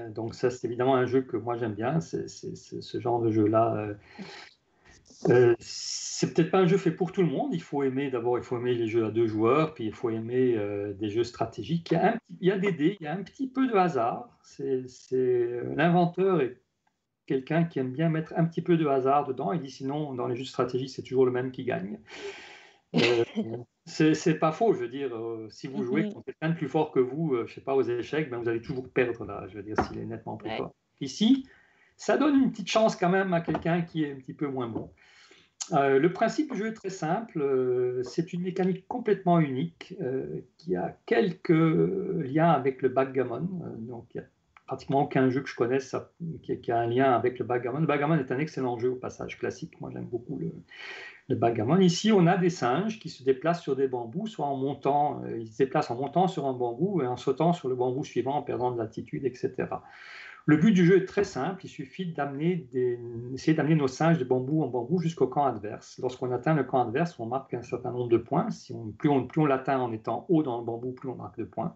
Donc ça, c'est évidemment un jeu que moi j'aime bien. C'est ce genre de jeu-là. C'est peut-être pas un jeu fait pour tout le monde. Il faut aimer les jeux à 2 joueurs, puis il faut aimer des jeux stratégiques. Il y a des dés, il y a un petit peu de hasard. L'inventeur est quelqu'un qui aime bien mettre un petit peu de hasard dedans. Il dit sinon, dans les jeux de stratégie, c'est toujours le même qui gagne. C'est pas faux, je veux dire. Si vous jouez contre quelqu'un de plus fort que vous, je sais pas, aux échecs, ben vous allez toujours perdre là. Je veux dire, s'il est nettement plus fort. Ici, ça donne une petite chance quand même à quelqu'un qui est un petit peu moins bon. Le principe du jeu est très simple. C'est une mécanique complètement unique qui a quelques liens avec le backgammon. Donc, il n'y a pratiquement aucun jeu que je connaisse qui a un lien avec le backgammon. Le backgammon est un excellent jeu au passage classique. Moi, j'aime beaucoup le backgammon. Ici, on a des singes qui se déplacent sur des bambous, soit en montant, ils se déplacent en montant sur un bambou et en sautant sur le bambou suivant, en perdant de l'altitude, etc. Le but du jeu est très simple, il suffit d'essayer d'amener nos singes de bambou en bambou jusqu'au camp adverse. Lorsqu'on atteint le camp adverse, on marque un certain nombre de points. Plus on l'atteint en étant haut dans le bambou, plus on marque de points.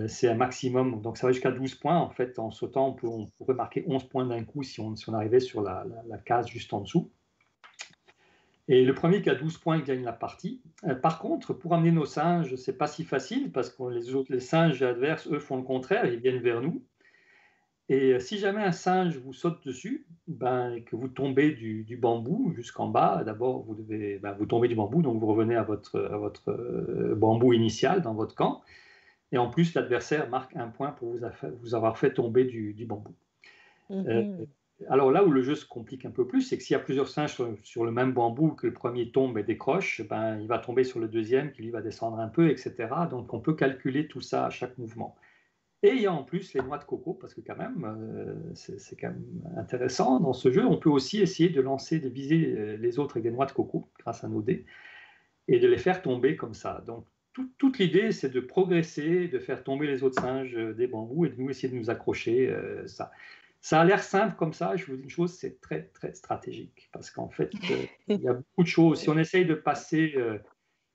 C'est un maximum, donc ça va jusqu'à 12 points. En fait, en sautant, on pourrait marquer 11 points d'un coup si on arrivait sur la case juste en dessous. Et le premier qui a 12 points gagne la partie. Par contre, pour amener nos singes, c'est pas si facile parce que les singes adverses, eux, font le contraire, ils viennent vers nous. Et si jamais un singe vous saute dessus, et que vous tombez du bambou jusqu'en bas, d'abord vous tombez du bambou, donc vous revenez à votre bambou initial dans votre camp. Et en plus, l'adversaire marque un point pour vous avoir fait tomber du bambou. Alors là où le jeu se complique un peu plus, c'est que s'il y a plusieurs singes sur le même bambou, que le premier tombe et décroche, il va tomber sur le deuxième qui lui va descendre un peu, etc. Donc on peut calculer tout ça à chaque mouvement. Et il y a en plus les noix de coco, parce que quand même, c'est quand même intéressant. Dans ce jeu, on peut aussi essayer de viser les autres avec des noix de coco, grâce à nos dés, et de les faire tomber comme ça. Donc toute l'idée, c'est de progresser, de faire tomber les autres singes des bambous et de nous essayer de nous accrocher. Ça a l'air simple comme ça, je vous dis une chose, c'est très, très stratégique. Parce qu'en fait, il y a beaucoup de choses. Si on essaye de passer,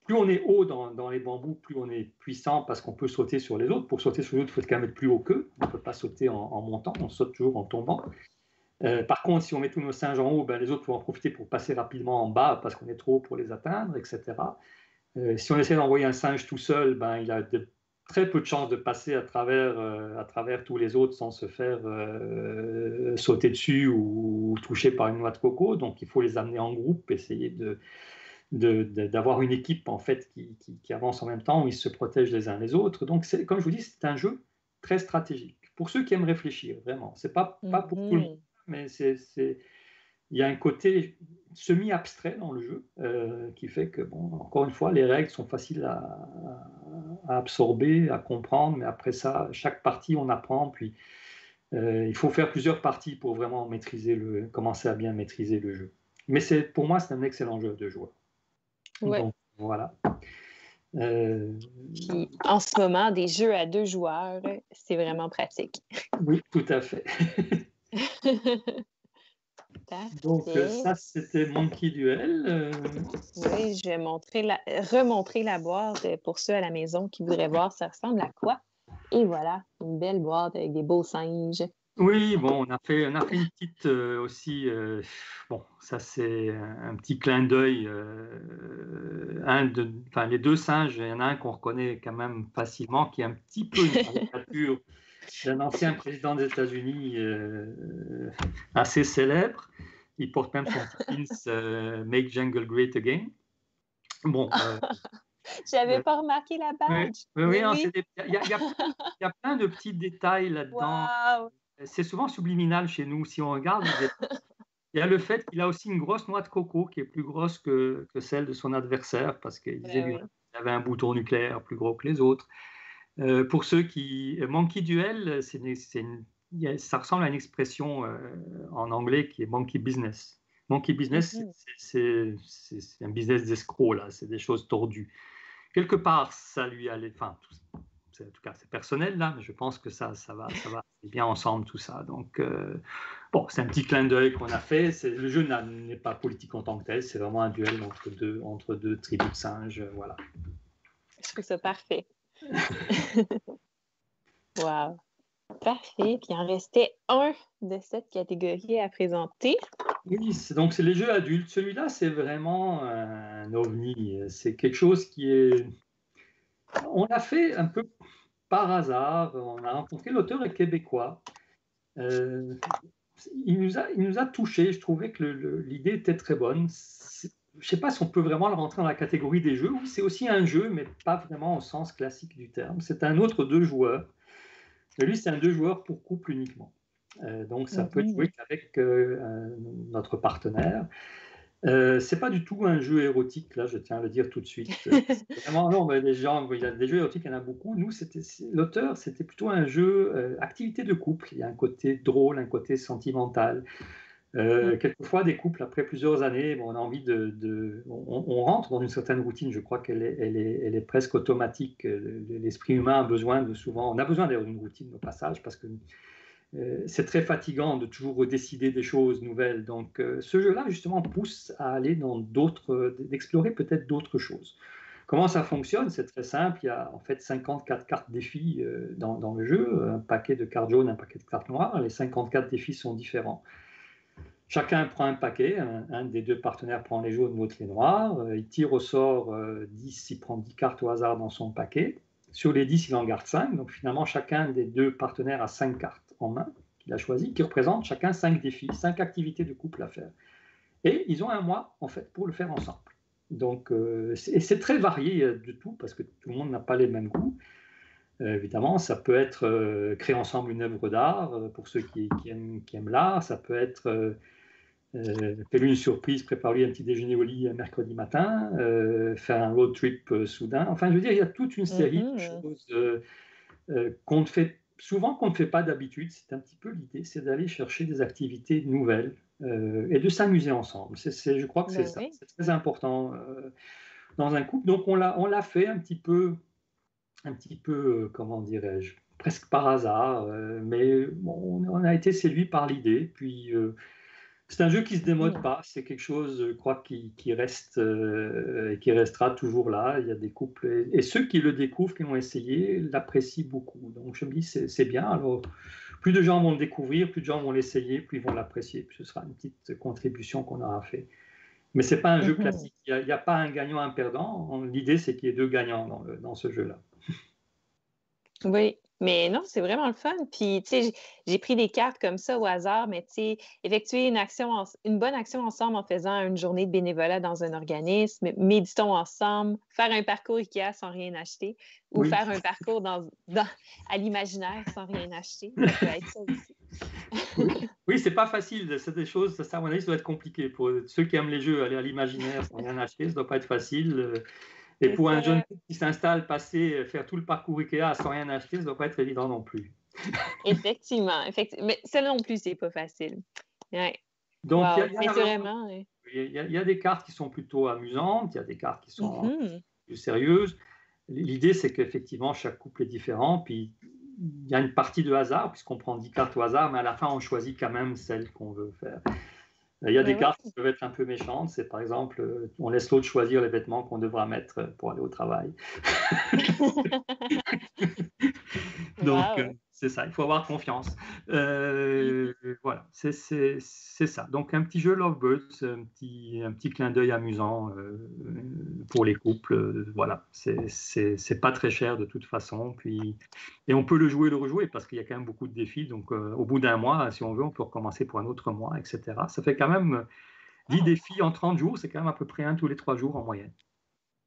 plus on est haut dans les bambous, plus on est puissant parce qu'on peut sauter sur les autres. Pour sauter sur les autres, il faut quand même être plus haut qu'eux. On ne peut pas sauter en montant, on saute toujours en tombant. Par contre, si on met tous nos singes en haut, les autres vont en profiter pour passer rapidement en bas parce qu'on est trop haut pour les atteindre, etc. Si on essaie d'envoyer un singe tout seul, il a très peu de chances de passer à travers tous les autres sans se faire sauter dessus ou toucher par une noix de coco. Donc, il faut les amener en groupe, essayer d'avoir une équipe en fait qui avance en même temps, où ils se protègent les uns les autres. Donc, comme je vous dis, c'est un jeu très stratégique. Pour ceux qui aiment réfléchir, vraiment. C'est pas pour tout le monde, mais il y a un côté semi-abstrait dans le jeu qui fait que, encore une fois, les règles sont faciles à absorber, à comprendre, mais après ça, chaque partie, on apprend, puis il faut faire plusieurs parties pour vraiment commencer à bien maîtriser le jeu. Mais pour moi, c'est un excellent jeu de joueurs. Ouais. Donc, voilà. Puis, en ce moment, des jeux à 2 joueurs, c'est vraiment pratique. Oui, tout à fait. Donc, ça, c'était Monkey Duel. Oui, je vais remontrer la boîte pour ceux à la maison qui voudraient voir ça ressemble à quoi. Et voilà, une belle boîte avec des beaux singes. Oui, bon, on a fait une petite aussi. Bon, ça c'est un petit clin d'œil. Enfin, les deux singes, il y en a un qu'on reconnaît quand même facilement, qui est un petit peu une caricature d'un ancien président des États-Unis assez célèbre. Il porte même son petit pins Make Jungle Great Again. Bon, J'avais euh, pas remarqué la oui, badge. oui, oui, Mais non, oui. il y a plein de petits détails là-dedans. Wow! C'est souvent subliminal chez nous. Si on regarde, il y a le fait qu'il a aussi une grosse noix de coco qui est plus grosse que celle de son adversaire parce qu'il disait Ben lui oui. qu'il avait un bouton nucléaire plus gros que les autres. Pour ceux qui. Monkey Duel, ça ressemble à une expression en anglais qui est monkey business. Monkey business, Mhm. c'est un business d'escroc, là, c'est des choses tordues. Quelque part, ça lui allait. Enfin, en tout cas, c'est personnel, là, mais je pense que ça va bien ensemble, tout ça. Donc, bon, c'est un petit clin d'œil qu'on a fait. Le jeu n'est pas politique en tant que tel, c'est vraiment un duel entre deux tribus de singes. Voilà. Je trouve ça parfait. Wow. Parfait. Puis il en restait un de cette catégorie à présenter. Oui, donc c'est les jeux adultes. Celui-là, c'est vraiment un ovni. C'est quelque chose qui est. On l'a fait un peu par hasard. On a rencontré l'auteur est québécois. Euh, il nous a touchés. Je trouvais que l'idée était très bonne. Je ne sais pas si on peut vraiment le rentrer dans la catégorie des jeux. Oui, c'est aussi un jeu, mais pas vraiment au sens classique du terme. C'est un autre deux joueurs. Mais lui, c'est un deux joueurs pour couple uniquement. Donc, ça peut être joué qu'avec notre partenaire. C'est pas du tout un jeu érotique, là, je tiens à le dire tout de suite. Vraiment, non, mais les gens, il y a des jeux érotiques, il y en a beaucoup. Nous, l'auteur, c'était plutôt un jeu activité de couple. Il y a un côté drôle, un côté sentimental. Quelquefois, des couples, après plusieurs années, bon, on a envie on rentre dans une certaine routine. Je crois qu'elle elle est presque automatique. L'esprit humain a besoin on a besoin d'ailleurs d'une routine au passage parce que c'est très fatigant de toujours redécider des choses nouvelles. Donc, ce jeu-là, justement, pousse à aller d'explorer peut-être d'autres choses. Comment ça fonctionne? C'est très simple. Il y a en fait 54 cartes défis dans le jeu, un paquet de cartes jaunes, un paquet de cartes noires. Les 54 défis sont différents. Chacun prend un paquet, un des deux partenaires prend les jaunes, l'autre les noirs. Il tire au sort 10, il prend 10 cartes au hasard dans son paquet. Sur les 10, il en garde 5. Donc finalement, chacun des deux partenaires a 5 cartes en main qu'il a choisies, qui représentent chacun 5 défis, 5 activités de couple à faire. Et ils ont un mois, en fait, pour le faire ensemble. Donc, et c'est très varié de tout, parce que tout le monde n'a pas les mêmes goûts. Évidemment, ça peut être créer ensemble une œuvre d'art, pour ceux qui aiment l'art. Ça peut être fais-lui une surprise, prépare-lui un petit déjeuner au lit un mercredi matin, faire un road trip soudain. Enfin, je veux dire, il y a toute une série de choses qu'on ne fait souvent qu'on ne fait pas d'habitude. C'est un petit peu l'idée, c'est d'aller chercher des activités nouvelles et de s'amuser ensemble. Je crois que c'est ça. Oui. C'est très important dans un couple. Donc, on l'a fait un petit peu comment dirais-je, presque par hasard, mais bon, on a été séduit par l'idée. Puis, c'est un jeu qui ne se démode pas, c'est quelque chose, je crois, qui reste et qui restera toujours là. Il y a des couples, et ceux qui le découvrent, qui l'ont essayé, l'apprécient beaucoup. Donc je me dis, c'est bien. Alors, plus de gens vont le découvrir, plus de gens vont l'essayer, plus ils vont l'apprécier. Puis ce sera une petite contribution qu'on aura fait. Mais ce n'est pas un jeu classique, il n'y a pas un gagnant, un perdant. L'idée, c'est qu'il y ait deux gagnants dans ce jeu-là. Oui, mais non, c'est vraiment le fun. Puis, tu sais, j'ai pris des cartes comme ça au hasard, mais tu sais, effectuer une bonne action ensemble en faisant une journée de bénévolat dans un organisme, méditons ensemble, faire un parcours IKEA sans rien acheter ou Oui. faire un parcours à l'imaginaire sans rien acheter. Ça peut être ça aussi. Oui, c'est pas facile. C'est des choses, ça, à mon avis, ça doit être compliqué. Pour ceux qui aiment les jeux, aller à l'imaginaire sans rien acheter, ça doit pas être facile. Et pour un jeune qui s'installe, faire tout le parcours IKEA sans rien acheter, ça ne doit pas être évident non plus. Effectivement. Mais ça non plus, c'est pas facile. Ouais. Donc, wow. Mais c'est vraiment... il y a des cartes qui sont plutôt amusantes, il y a des cartes qui sont plus sérieuses. L'idée, c'est qu'effectivement, chaque couple est différent. Puis, il y a une partie de hasard, puisqu'on prend 10 cartes au hasard, mais à la fin, on choisit quand même celle qu'on veut faire. Il y a des cartes qui peuvent être un peu méchantes. C'est par exemple, on laisse l'autre choisir les vêtements qu'on devra mettre pour aller au travail. Donc, wow. C'est ça, il faut avoir confiance. Voilà, c'est ça. Donc un petit jeu Lovebirds, un petit clin d'œil amusant pour les couples. Voilà, c'est pas très cher de toute façon. Et on peut le jouer et le rejouer parce qu'il y a quand même beaucoup de défis. Donc au bout d'un mois, si on veut, on peut recommencer pour un autre mois, etc. Ça fait quand même 10 défis en 30 jours, c'est quand même à peu près un tous les 3 jours en moyenne.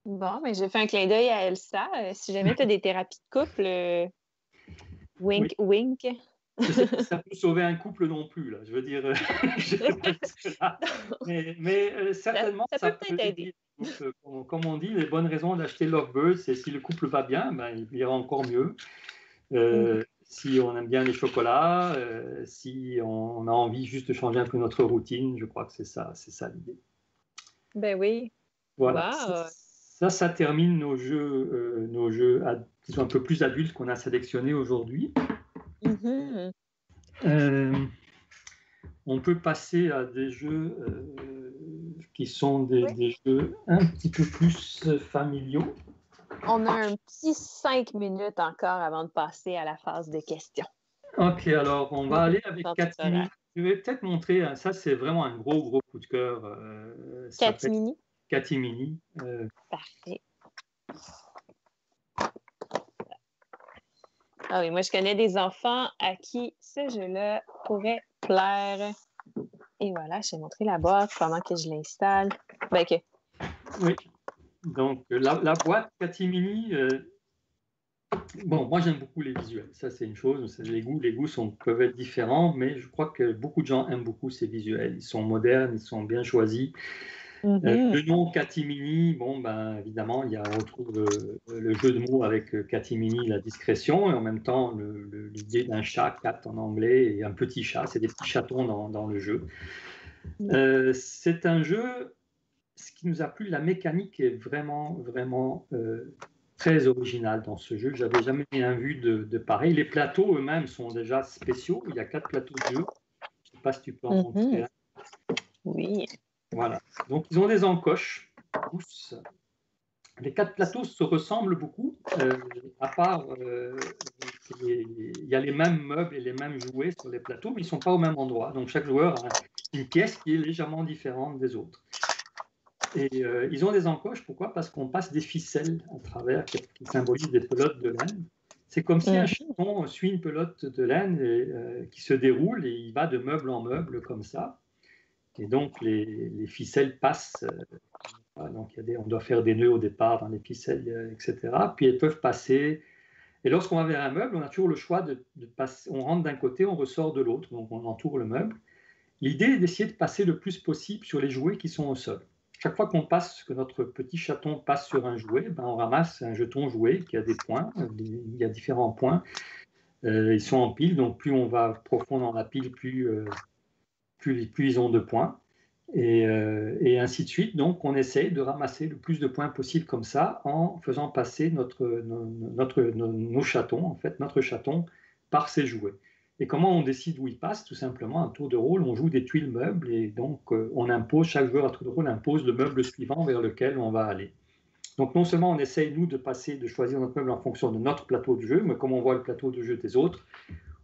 Bon, mais j'ai fait un clin d'œil à Elsa. Si jamais tu as des thérapies de couple, wink, wink. Je sais pas si ça peut sauver un couple non plus, là. Je veux dire, je sais pas jusque-là. Mais certainement, ça peut peut-être aider. Donc, comme on dit, les bonnes raisons d'acheter Lovebirds, c'est si le couple va bien, ben, il ira encore mieux. Si on aime bien les chocolats, si on a envie juste de changer un peu notre routine, je crois que c'est ça l'idée. Ben oui. Voilà. Wow. Ça termine nos jeux qui sont un peu plus adultes qu'on a sélectionnés aujourd'hui. On peut passer à des jeux qui sont des jeux un petit peu plus familiaux. On a un petit 5 minutes encore avant de passer à la phase de questions. Ok, alors on va aller avec Catimini. Je vais peut-être montrer, ça c'est vraiment un gros coup de cœur. Catimini? Catimini. Parfait. Ah oui, moi je connais des enfants à qui ce jeu-là pourrait plaire. Et voilà, je vais montrer la boîte pendant que je l'installe. Ben, okay. Oui, donc la boîte Catimini, bon, moi j'aime beaucoup les visuels, ça c'est une chose, les goûts peuvent être différents, mais je crois que beaucoup de gens aiment beaucoup ces visuels, ils sont modernes, ils sont bien choisis. Le nom Catimini, bon, ben, évidemment, on retrouve le jeu de mots avec Catimini, la discrétion, et en même temps l'idée d'un chat, cat en anglais, et un petit chat, c'est des petits chatons dans le jeu. C'est un jeu, ce qui nous a plu, la mécanique est vraiment très originale dans ce jeu. J'avais jamais rien vu de pareil. Les plateaux eux-mêmes sont déjà spéciaux, il y a 4 plateaux de jeu. Je ne sais pas si tu peux en montrer un. Oui. Voilà, donc ils ont des encoches. Les 4 plateaux se ressemblent beaucoup, à part il y a les mêmes meubles et les mêmes jouets sur les plateaux, mais ils ne sont pas au même endroit. Donc chaque joueur a une pièce qui est légèrement différente des autres. Et ils ont des encoches, pourquoi? Parce qu'on passe des ficelles à travers qui symbolisent des pelotes de laine. C'est comme si un chaton suit une pelote de laine qui se déroule et il va de meuble en meuble comme ça. Et donc les ficelles passent. Donc on doit faire des nœuds au départ dans les ficelles, etc. Puis elles peuvent passer. Et lorsqu'on va vers un meuble, on a toujours le choix de passer. On rentre d'un côté, on ressort de l'autre, donc on entoure le meuble. L'idée est d'essayer de passer le plus possible sur les jouets qui sont au sol. Chaque fois que notre petit chaton passe sur un jouet, ben on ramasse un jeton jouet qui a des points. Il y a différents points. Ils sont en pile, donc plus on va profond dans la pile, plus ils ont de points. Et ainsi de suite. Donc, on essaye de ramasser le plus de points possible comme ça en faisant passer nos chatons, en fait, notre chaton, par ses jouets. Et comment on décide où il passe? Tout simplement, un tour de rôle, on joue des tuiles meubles et donc on impose, chaque joueur à tour de rôle impose le meuble suivant vers lequel on va aller. Donc, non seulement on essaye, nous, de choisir notre meuble en fonction de notre plateau de jeu, mais comme on voit le plateau de jeu des autres,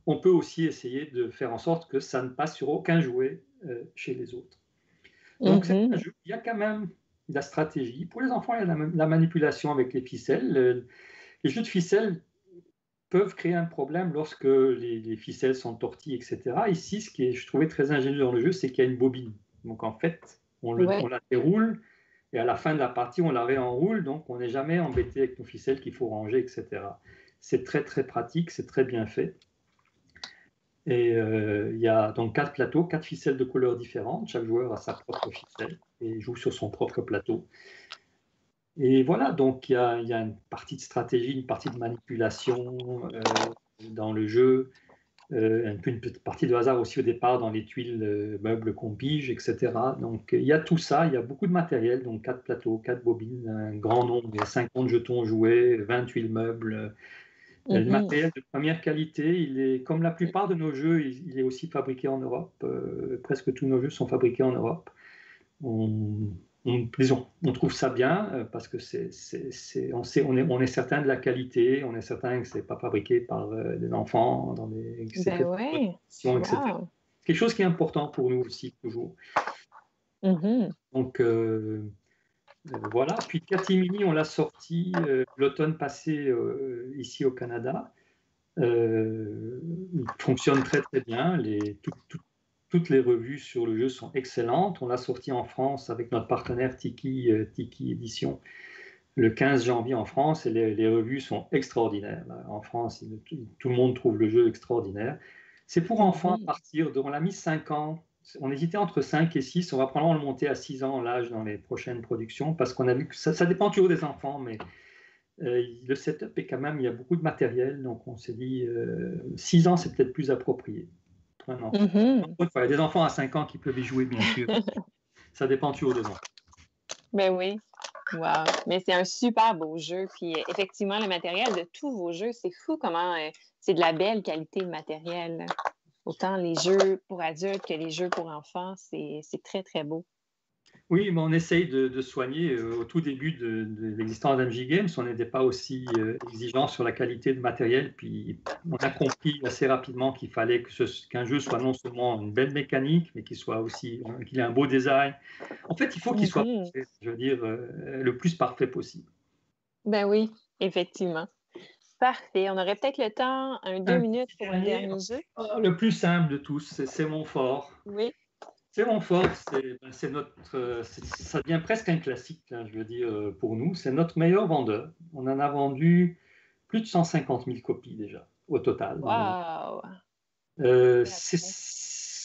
on peut aussi essayer de faire en sorte que ça ne passe sur aucun jouet chez les autres. Donc, c'est un jeu. Il y a quand même de la stratégie. Pour les enfants, il y a la manipulation avec les ficelles. Les jeux de ficelles peuvent créer un problème lorsque les ficelles sont tortillées, etc. Ici, ce qui est, je trouvais très ingénieux dans le jeu, c'est qu'il y a une bobine. Donc, en fait, on la déroule et à la fin de la partie, on la réenroule. Donc, on n'est jamais embêté avec nos ficelles qu'il faut ranger, etc. C'est très pratique, c'est très bien fait. Et il y a donc 4 plateaux, 4 ficelles de couleurs différentes. Chaque joueur a sa propre ficelle et joue sur son propre plateau. Et voilà, donc il y a une partie de stratégie, une partie de manipulation dans le jeu, une petite partie de hasard aussi au départ dans les tuiles meubles qu'on pige, etc. Donc il y a tout ça, il y a beaucoup de matériel, donc 4 plateaux, 4 bobines, un grand nombre, il y a 50 jetons joués, 20 tuiles meubles. Le matériel de première qualité, il est, comme la plupart de nos jeux, il est aussi fabriqué en Europe. Presque tous nos jeux sont fabriqués en Europe. On on trouve ça bien parce que on est certain de la qualité, on est certain que c'est pas fabriqué par des enfants que c'est fait Ben ouais. etc. Wow. Quelque chose qui est important pour nous aussi toujours. Mhm. Donc voilà. Puis Catimini, on l'a sorti l'automne passé ici au Canada. Il fonctionne très très bien. Toutes les revues sur le jeu sont excellentes. On l'a sorti en France avec notre partenaire Tiki Édition le 15 janvier en France et les revues sont extraordinaires. En France, tout le monde trouve le jeu extraordinaire. C'est pour enfants à partir de, on l'a mis 5 ans. On hésitait entre 5 et 6. On va probablement le monter à 6 ans l'âge dans les prochaines productions parce qu'on a vu que ça dépend toujours des enfants, mais le setup est quand même, il y a beaucoup de matériel. Donc on s'est dit 6 ans, c'est peut-être plus approprié pour un enfant. Il y a des enfants à 5 ans qui peuvent y jouer, bien sûr. Ça dépend toujours des enfants. Ben oui. Wow. Mais c'est un super beau jeu. Puis effectivement, le matériel de tous vos jeux, c'est fou comment c'est de la belle qualité de matériel. Autant les jeux pour adultes que les jeux pour enfants, c'est très, très beau. Oui, mais on essaye de soigner. Au tout début de l'existence d'MJ Games, on n'était pas aussi exigeant sur la qualité de matériel. Puis on a compris assez rapidement qu'il fallait qu'un jeu soit non seulement une belle mécanique, mais qu'il soit aussi qu'il ait un beau design. En fait, il faut qu'il soit parfait, je veux dire, le plus parfait possible. Ben oui, effectivement. Parfait. On aurait peut-être le temps, 2 minutes pour un dernier jeu. Le plus simple de tous, c'est mon fort. Oui. C'est mon fort, ça devient presque un classique, hein, je veux dire, pour nous. C'est notre meilleur vendeur. On en a vendu plus de 150 000 copies déjà, au total. Wow!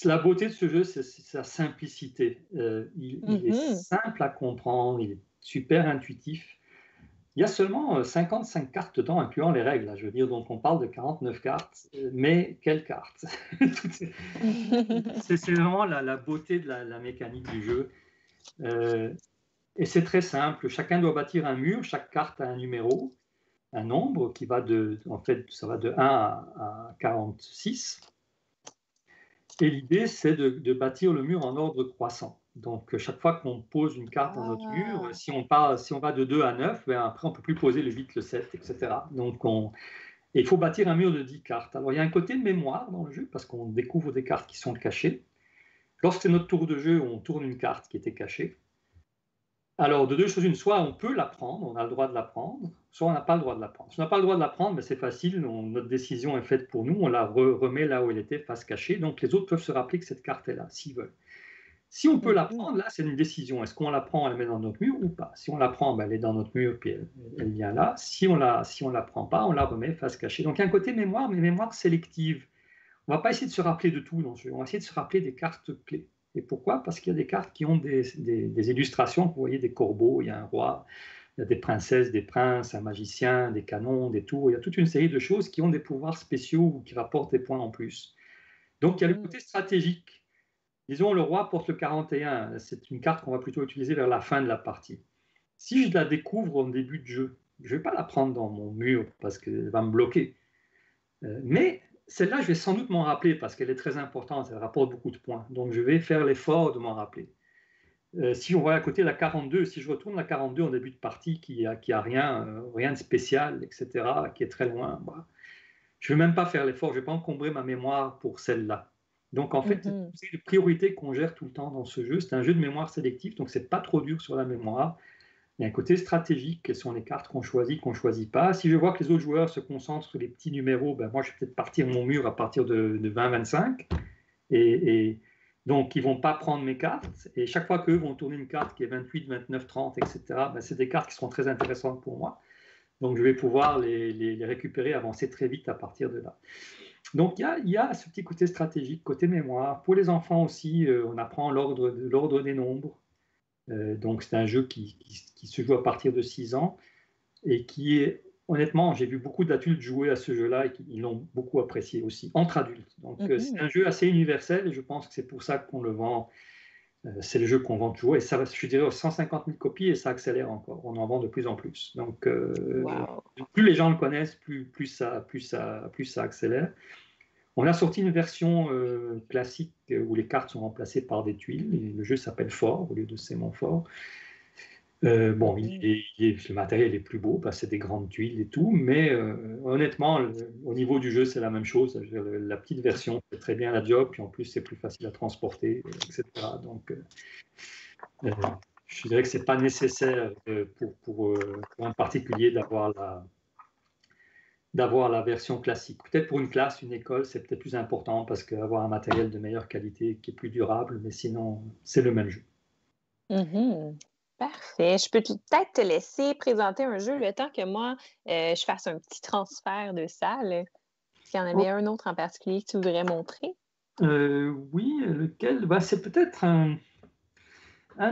La beauté de ce jeu, c'est sa simplicité. Il est simple à comprendre, il est super intuitif. Il y a seulement 55 cartes dedans, incluant les règles. Je veux dire, donc on parle de 49 cartes, mais quelles cartes? C'est vraiment la beauté de la mécanique du jeu. Et c'est très simple. Chacun doit bâtir un mur, chaque carte a un numéro, un nombre qui va en fait, ça va de 1 à 46. Et l'idée, c'est de bâtir le mur en ordre croissant. Donc, chaque fois qu'on pose une carte dans notre mur, si on va de 2 à 9, ben après, on ne peut plus poser le 8, le 7, etc. Donc, il faut bâtir un mur de 10 cartes. Alors, il y a un côté de mémoire dans le jeu, parce qu'on découvre des cartes qui sont cachées. Lorsque c'est notre tour de jeu, on tourne une carte qui était cachée. Alors, de deux choses une, soit on peut la prendre, on a le droit de la prendre, soit on n'a pas le droit de la prendre. Si on n'a pas le droit de la prendre, ben c'est facile, notre décision est faite pour nous, on la remet là où elle était, face cachée, donc les autres peuvent se rappeler que cette carte est là, s'ils veulent. Si on peut la prendre, là, c'est une décision. Est-ce qu'on la prend, on la met dans notre mur ou pas? Si on la prend, ben, elle est dans notre mur, puis elle vient là. Si on la prend pas, on la remet face cachée. Donc, il y a un côté mémoire, mais mémoire sélective. On ne va pas essayer de se rappeler de tout dans ce jeu, on va essayer de se rappeler des cartes clés. Et pourquoi? Parce qu'il y a des cartes qui ont des illustrations. Vous voyez des corbeaux, il y a un roi, il y a des princesses, des princes, un magicien, des canons, des tours. Il y a toute une série de choses qui ont des pouvoirs spéciaux ou qui rapportent des points en plus. Donc il y a le côté stratégique. Disons, le roi porte le 41. C'est une carte qu'on va plutôt utiliser vers la fin de la partie. Si je la découvre au début de jeu, je ne vais pas la prendre dans mon mur parce qu'elle va me bloquer. Mais celle-là, je vais sans doute m'en rappeler parce qu'elle est très importante, elle rapporte beaucoup de points. Donc, je vais faire l'effort de m'en rappeler. Si on voit à côté la 42, si je retourne la 42 en début de partie, qui a rien de spécial, etc., qui est très loin, bah, je ne vais même pas faire l'effort, je ne vais pas encombrer ma mémoire pour celle-là. Donc, en fait, c'est une priorité qu'on gère tout le temps dans ce jeu. C'est un jeu de mémoire sélectif, donc ce n'est pas trop dur sur la mémoire. Il y a un côté stratégique, quelles sont les cartes qu'on choisit pas. Si je vois que les autres joueurs se concentrent sur les petits numéros, ben moi je vais peut-être partir mon mur à partir de 20-25. Et donc ils ne vont pas prendre mes cartes. Et chaque fois qu'eux vont tourner une carte qui est 28, 29, 30, etc., ben c'est des cartes qui seront très intéressantes pour moi. Donc je vais pouvoir les récupérer, avancer très vite à partir de là. Donc il y a ce petit côté stratégique, côté mémoire. Pour les enfants aussi, on apprend l'ordre des nombres. Donc c'est un jeu qui se joue à partir de 6 ans et qui est, honnêtement, j'ai vu beaucoup d'adultes jouer à ce jeu-là et ils l'ont beaucoup apprécié aussi, entre adultes. Donc c'est un jeu assez universel et je pense que c'est pour ça qu'on le vend. C'est le jeu qu'on vend toujours et ça, je dirais, 150 000 copies et ça accélère encore. On en vend de plus en plus. Donc plus les gens le connaissent, plus ça accélère. On a sorti une version classique où les cartes sont remplacées par des tuiles. Et le jeu s'appelle Fort au lieu de C'est mon fort. Bon, le matériel est plus beau parce que c'est des grandes tuiles et tout, mais honnêtement, au niveau du jeu, c'est la même chose. La petite version fait très bien la job, puis en plus, c'est plus facile à transporter, etc. Donc, je dirais que c'est pas nécessaire pour un particulier d'avoir la version classique. Peut-être pour une classe, une école, c'est peut-être plus important parce qu'avoir un matériel de meilleure qualité qui est plus durable, mais sinon, c'est le même jeu. Mhm. Parfait. Je peux peut-être te laisser présenter un jeu le temps que moi, je fasse un petit transfert de salle. S'il y en avait un autre en particulier que tu voudrais montrer. Oui, lequel? Bah, c'est peut-être un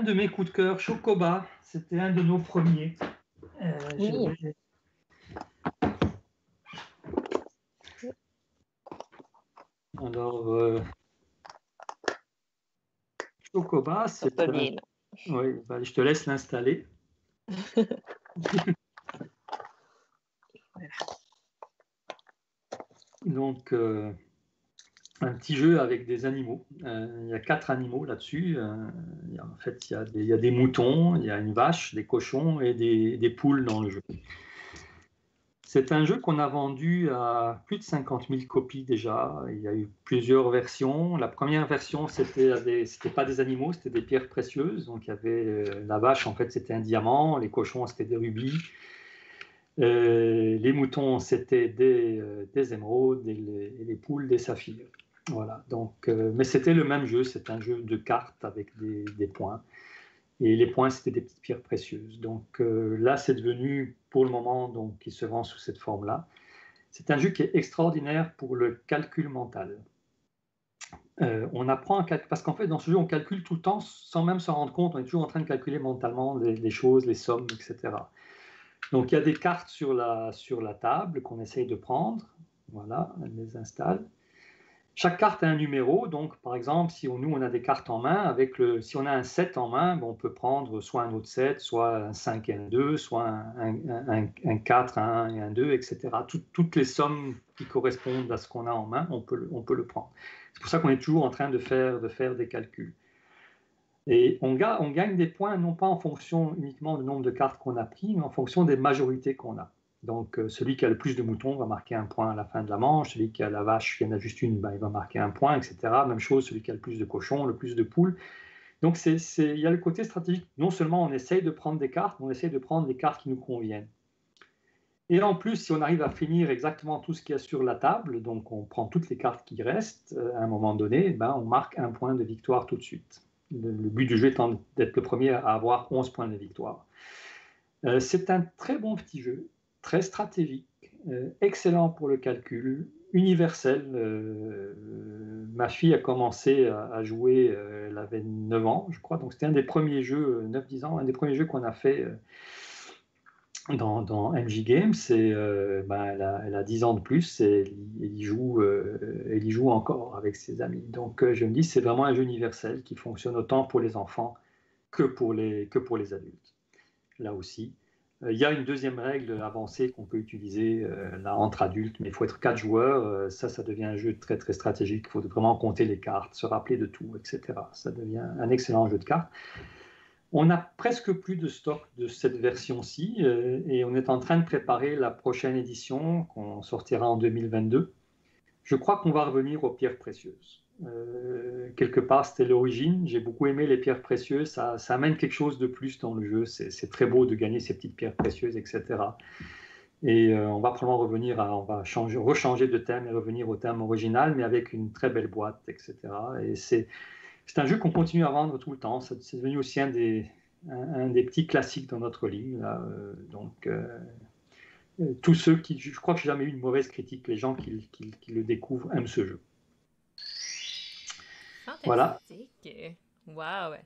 de mes coups de cœur, Chocoba. C'était un de nos premiers. Oui. Alors, Chocoba, c'est Pas bien, Oui, bah, je te laisse l'installer. Donc, un petit jeu avec des animaux. Il y a 4 animaux là-dessus. En fait, il y a des moutons, il y a une vache, des cochons et des poules dans le jeu. C'est un jeu qu'on a vendu à plus de 50 000 copies déjà. Il y a eu plusieurs versions. La première version, c'était pas des animaux, c'était des pierres précieuses. Donc, il y avait la vache, en fait, c'était un diamant. Les cochons, c'était des rubis. Les moutons, c'était des émeraudes et les poules, des saphirs. Voilà. Donc, mais c'était le même jeu. C'est un jeu de cartes avec des points. Et les points, c'était des petites pierres précieuses. Donc là, c'est devenu, pour le moment, donc, qui se vend sous cette forme-là. C'est un jeu qui est extraordinaire pour le calcul mental. On apprend à calculer, parce qu'en fait, dans ce jeu, on calcule tout le temps sans même se rendre compte. On est toujours en train de calculer mentalement les choses, les sommes, etc. Donc, il y a des cartes sur la table qu'on essaye de prendre. Voilà, on les installe. Chaque carte a un numéro, donc par exemple, si nous on a des cartes en main, si on a un 7 en main, on peut prendre soit un autre 7, soit un 5 et un 2, soit un 4, un 1 et un 2, etc. Toutes les sommes qui correspondent à ce qu'on a en main, on peut le prendre. C'est pour ça qu'on est toujours en train de faire des calculs. Et on gagne des points non pas en fonction uniquement du nombre de cartes qu'on a pris, mais en fonction des majorités qu'on a. Donc, celui qui a le plus de moutons va marquer un point à la fin de la manche. Celui qui a la vache, qui en a juste une, il va marquer un point, etc. Même chose, celui qui a le plus de cochons, le plus de poules. Donc, il y a le côté stratégique. Non seulement on essaye de prendre des cartes, mais on essaye de prendre des cartes qui nous conviennent. Et en plus, si on arrive à finir exactement tout ce qu'il y a sur la table, donc on prend toutes les cartes qui restent à un moment donné, on marque un point de victoire tout de suite. Le but du jeu étant d'être le premier à avoir 11 points de victoire. C'est un très bon petit jeu, très stratégique, excellent pour le calcul, universel. Ma fille a commencé à jouer, elle avait 9 ans, je crois, donc c'était un des premiers jeux, 9-10 ans, un des premiers jeux qu'on a fait dans MJ Games. Elle a 10 ans de plus et elle y joue encore avec ses amis. Donc je me dis, c'est vraiment un jeu universel qui fonctionne autant pour les enfants que pour les adultes. Là aussi. Il y a une deuxième règle avancée qu'on peut utiliser là, entre adultes, mais il faut être 4 joueurs. Ça devient un jeu très, très stratégique. Il faut vraiment compter les cartes, se rappeler de tout, etc. Ça devient un excellent jeu de cartes. On n'a presque plus de stock de cette version-ci et on est en train de préparer la prochaine édition qu'on sortira en 2022. Je crois qu'on va revenir aux pierres précieuses. Quelque part, c'était l'origine. J'ai beaucoup aimé les pierres précieuses. Ça amène quelque chose de plus dans le jeu. C'est très beau de gagner ces petites pierres précieuses, etc. Et on va probablement on va rechanger de thème et revenir au thème original, mais avec une très belle boîte, etc. Et c'est un jeu qu'on continue à vendre tout le temps. C'est devenu aussi un des petits classiques dans notre ligne. Là. Tous ceux je crois que j'ai jamais eu une mauvaise critique. Les gens qui le découvrent aiment ce jeu. Fantastique. Voilà. Wow.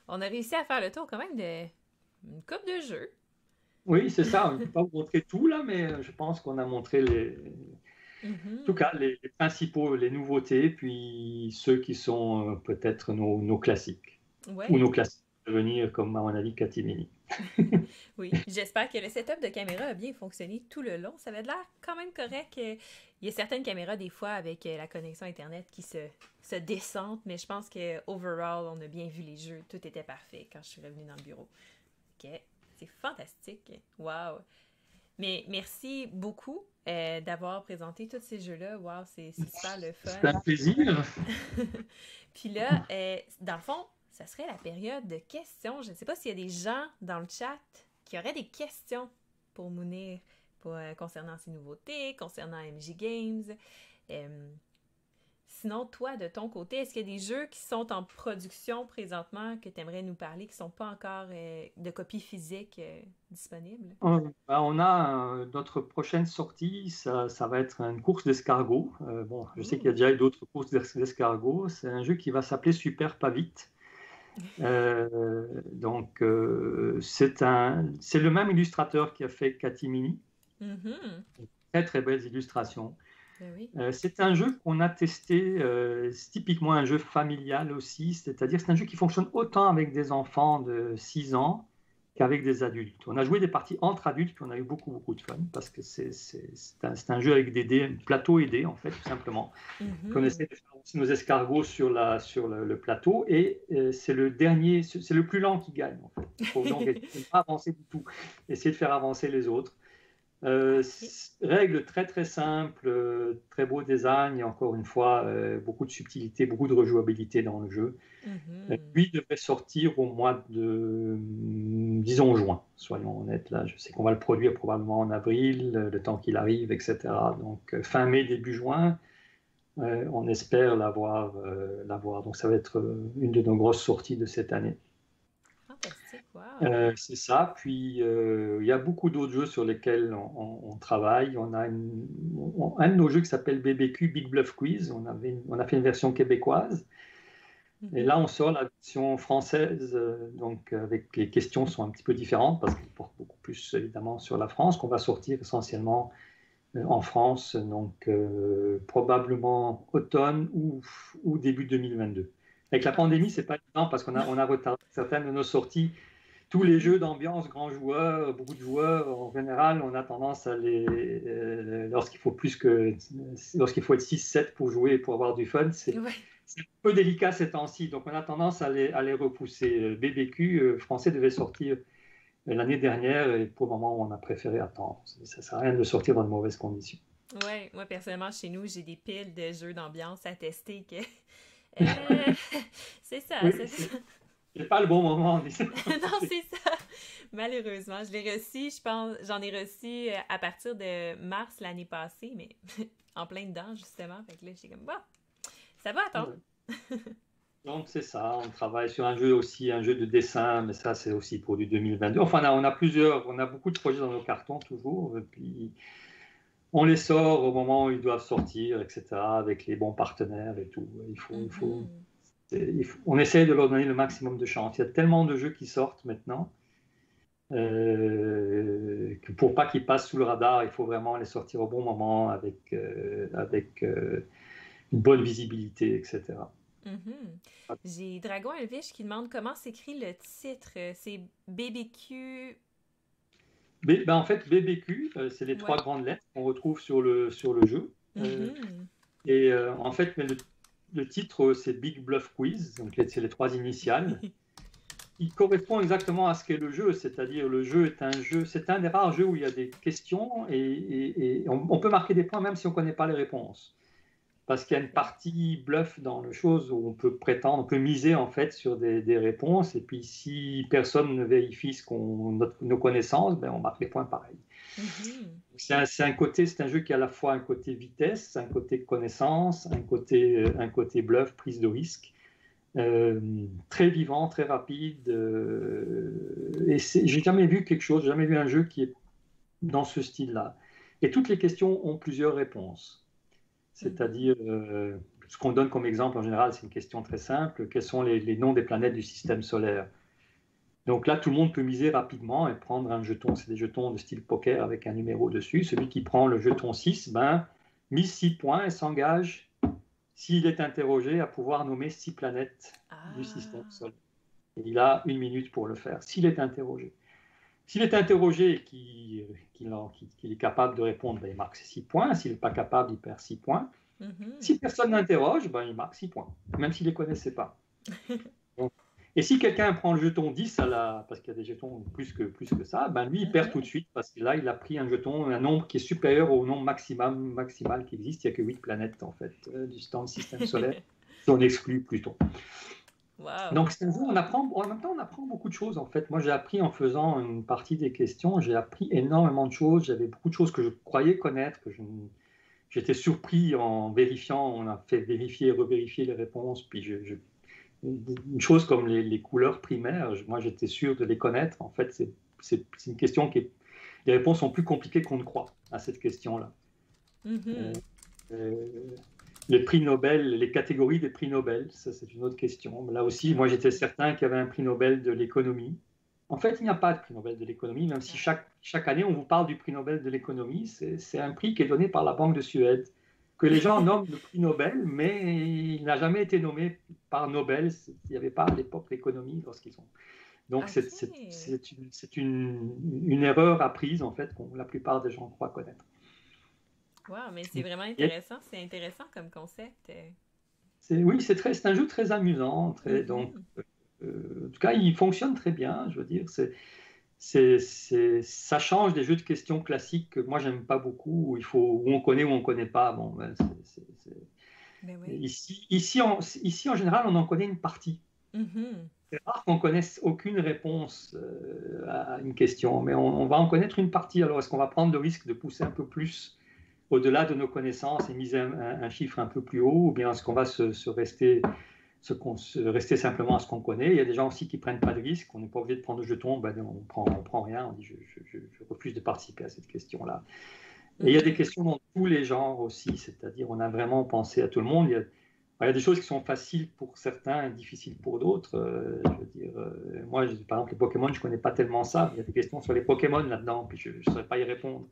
On a réussi à faire le tour quand même d'une coupe de jeux. Oui, c'est ça. On ne peut pas vous montrer tout là, mais je pense qu'on a montré en tout cas les principaux, les nouveautés, puis ceux qui sont peut-être nos classiques. Ouais. Ou nos classiques de venir, comme à mon avis Catimini. Oui, j'espère que le setup de caméra a bien fonctionné tout le long. Ça avait l'air quand même correct. Il y a certaines caméras, des fois, avec la connexion Internet qui se descendent, mais je pense que overall, on a bien vu les jeux. Tout était parfait quand je suis revenue dans le bureau. OK. C'est fantastique. Wow. Mais merci beaucoup d'avoir présenté tous ces jeux-là. Wow, c'est super le fun. C'est un plaisir. Puis là, dans le fond, ça serait la période de questions. Je ne sais pas s'il y a des gens dans le chat qui auraient des questions pour Mounir concernant ses nouveautés, concernant MJ Games. Sinon, toi, de ton côté, est-ce qu'il y a des jeux qui sont en production présentement que tu aimerais nous parler, qui ne sont pas encore de copies physiques disponibles? On a notre prochaine sortie, ça va être une course d'escargots. Bon, je sais qu'il y a déjà eu d'autres courses d'escargots. C'est un jeu qui va s'appeler Super Pas Vite. Donc, c'est le même illustrateur qui a fait Katimini. Très, très belles illustrations. Oui. C'est un jeu qu'on a testé, c'est typiquement un jeu familial aussi, c'est-à-dire c'est un jeu qui fonctionne autant avec des enfants de 6 ans qu'avec des adultes. On a joué des parties entre adultes, puis on a eu beaucoup, beaucoup de fun, parce que c'est un jeu avec des dés, plateau et dés, en fait, tout simplement. On essaie de faire avancer nos escargots sur le plateau, et c'est le dernier, c'est le plus lent qui gagne, en fait. Il faut donc pas avancer du tout, essayer de faire avancer les autres. Règles très très simples, très beau design et encore une fois beaucoup de subtilité, beaucoup de rejouabilité dans le jeu. Lui devrait sortir au mois de, disons juin, soyons honnêtes là. Je sais qu'on va le produire probablement en avril, le temps qu'il arrive, etc. Donc fin mai, début juin, on espère l'avoir. Donc ça va être une de nos grosses sorties de cette année. Fantastique, wow. C'est ça. Puis, il y a beaucoup d'autres jeux sur lesquels on travaille. On a un de nos jeux qui s'appelle BBQ, Big Bluff Quiz. On a fait une version québécoise. Et là, on sort la version française. Donc, avec les questions sont un petit peu différentes parce qu'elles portent beaucoup plus, évidemment, sur la France, qu'on va sortir essentiellement en France. Donc, probablement automne ou début 2022. Avec la pandémie, c'est pas évident parce qu'on a retardé certaines de nos sorties. Tous les jeux d'ambiance, grands joueurs, beaucoup de joueurs, en général, on a tendance à lorsqu'il faut être 6-7 pour jouer et pour avoir du fun, c'est un peu délicat ces temps-ci. Donc, on a tendance à les repousser. BBQ français devait sortir l'année dernière et pour le moment, on a préféré attendre. Ça ne sert à rien de sortir dans de mauvaises conditions. Oui, moi, personnellement, chez nous, j'ai des piles de jeux d'ambiance à tester que... c'est ça, oui, c'est ça. C'est pas le bon moment. Non, c'est ça. Malheureusement, je l'ai reçu, je pense, j'en ai reçu à partir de mars l'année passée, mais en plein dedans, justement. Fait que là, j'étais comme, bah, ça va attendre. Donc, c'est ça. On travaille sur un jeu de dessin, mais ça, c'est aussi pour du 2022. Enfin, on a beaucoup de projets dans nos cartons, toujours. Et puis, on les sort au moment où ils doivent sortir, etc., avec les bons partenaires et tout. On essaie de leur donner le maximum de chance. Il y a tellement de jeux qui sortent maintenant que pour pas qu'ils passent sous le radar, il faut vraiment les sortir au bon moment avec une bonne visibilité, etc. J'ai Dragon Elvish qui demande comment s'écrit le titre. C'est BBQ... En fait, BBQ, c'est les 3 grandes lettres qu'on retrouve sur le jeu. Et en fait, le titre, c'est Big Bluff Quiz, donc c'est les 3 initiales. Il correspond exactement à ce qu'est le jeu, c'est-à-dire le jeu est c'est un des rares jeux où il y a des questions et on peut marquer des points même si on ne connaît pas les réponses. Parce qu'il y a une partie bluff dans le chose où on peut miser en fait sur des réponses et puis si personne ne vérifie nos connaissances, on marque les points pareil. C'est un jeu qui a à la fois un côté vitesse, un côté connaissance, un côté bluff, prise de risque, très vivant, très rapide. Et j'ai jamais vu un jeu qui est dans ce style-là. Et toutes les questions ont plusieurs réponses. C'est-à-dire, ce qu'on donne comme exemple en général, c'est une question très simple. Quels sont les noms des planètes du système solaire? Donc là, tout le monde peut miser rapidement et prendre un jeton. C'est des jetons de style poker avec un numéro dessus. Celui qui prend le jeton 6, mise 6 points et s'engage, s'il est interrogé, à pouvoir nommer 6 planètes du système solaire. Et il a 1 minute pour le faire, s'il est interrogé. S'il est interrogé et qu'il est capable de répondre, il marque 6 points. S'il n'est pas capable, il perd 6 points. Si personne n'interroge, il marque 6 points, même s'il ne les connaissait pas. Donc, Et si quelqu'un prend le jeton 10 parce qu'il y a des jetons plus que ça, ben lui, il perd tout de suite parce que là, il a pris un jeton, un nombre qui est supérieur au nombre maximal qui existe. Il n'y a que 8 planètes, en fait, dans le système solaire, si on exclut Pluton. Wow. Donc, c'est un jeu, en même temps, on apprend beaucoup de choses, en fait. Moi, j'ai appris en faisant une partie des questions, j'ai appris énormément de choses. J'avais beaucoup de choses que je croyais connaître, j'étais surpris en vérifiant. On a fait vérifier et revérifier les réponses, puis une chose comme les couleurs primaires, moi j'étais sûr de les connaître. En fait, c'est une question les réponses sont plus compliquées qu'on ne croit à cette question-là. Les prix Nobel, les catégories des prix Nobel, ça c'est une autre question. Là aussi, moi j'étais certain qu'il y avait un prix Nobel de l'économie. En fait, il n'y a pas de prix Nobel de l'économie, même si chaque année on vous parle du prix Nobel de l'économie. C'est un prix qui est donné par la Banque de Suède, que les gens nomment le prix Nobel, mais il n'a jamais été nommé par Nobel. Il n'y avait pas à l'époque l'économie lorsqu'ils ont. Donc c'est une erreur apprise en fait, que la plupart des gens croient connaître. Wow, mais c'est vraiment intéressant. C'est intéressant comme concept. Oui, c'est un jeu très amusant. Donc, en tout cas, il fonctionne très bien. Je veux dire, ça change des jeux de questions classiques que moi j'aime pas beaucoup, où on connaît ou on connaît pas. Bon, oui. Ici, en général, on en connaît une partie. C'est rare qu'on connaisse aucune réponse à une question, mais on va en connaître une partie. Alors, est-ce qu'on va prendre le risque de pousser un peu plus au-delà de nos connaissances et miser un chiffre un peu plus haut, ou bien est-ce qu'on va rester simplement à ce qu'on connaît? Il y a des gens aussi qui ne prennent pas de risque. On n'est pas obligé de prendre de jetons, on prend rien, on dit je refuse de participer à cette question-là. Et il y a des questions dans tous les genres aussi, c'est-à-dire on a vraiment pensé à tout le monde. Il y a des choses qui sont faciles pour certains et difficiles pour d'autres. Je veux dire, moi, par exemple, les Pokémon, je ne connais pas tellement ça. Il y a des questions sur les Pokémon là-dedans, puis je ne saurais pas y répondre.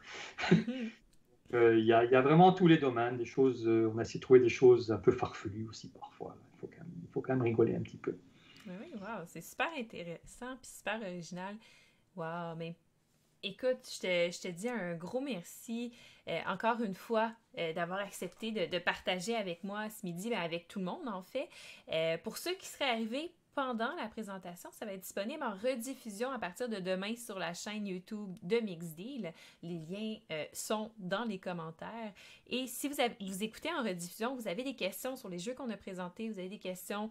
Il y a vraiment tous les domaines, des choses. On a essayé de trouver des choses un peu farfelues aussi parfois. Il faut quand même rigoler un petit peu. Oui, wow, c'est super intéressant puis super original. Wow, mais écoute, je te dis un gros merci encore une fois d'avoir accepté de partager avec moi ce midi, avec tout le monde en fait. Pour ceux qui seraient arrivés pendant la présentation, ça va être disponible en rediffusion à partir de demain sur la chaîne YouTube de Mixdeal. Les liens sont dans les commentaires. Et si vous écoutez en rediffusion, vous avez des questions sur les jeux qu'on a présentés, vous avez des questions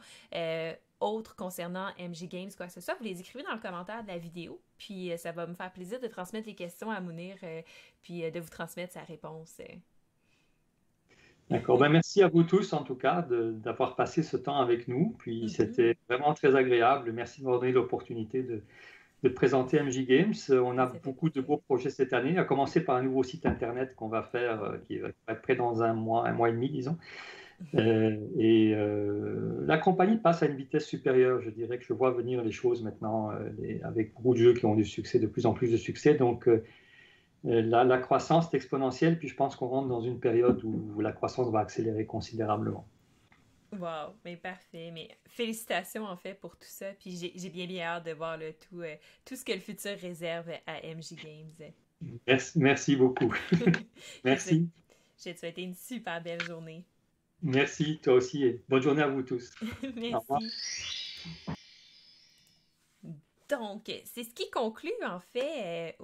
autres concernant MG Games, quoi que ce soit, vous les écrivez dans le commentaire de la vidéo, puis ça va me faire plaisir de transmettre les questions à Mounir, puis de vous transmettre sa réponse. D'accord, merci à vous tous en tout cas d'avoir passé ce temps avec nous, puis c'était vraiment très agréable. Merci de m'avoir donné l'opportunité de présenter MJ Games. On a beaucoup de beaux projets cette année, à commencer par un nouveau site internet qu'on va faire, qui va être prêt dans un mois et demi, disons. La compagnie passe à une vitesse supérieure. Je dirais que je vois venir les choses maintenant avec beaucoup de jeux qui ont du succès, de plus en plus de succès. Donc, la croissance est exponentielle, puis je pense qu'on rentre dans une période où la croissance va accélérer considérablement. Wow, mais parfait. Mais félicitations en fait pour tout ça. Puis j'ai bien hâte de voir tout ce que le futur réserve à MJ Games. Merci beaucoup. Merci. Je vais te souhaiter une super belle journée. Merci, toi aussi. Et bonne journée à vous tous. Merci. Au revoir. Donc, c'est ce qui conclut, en fait,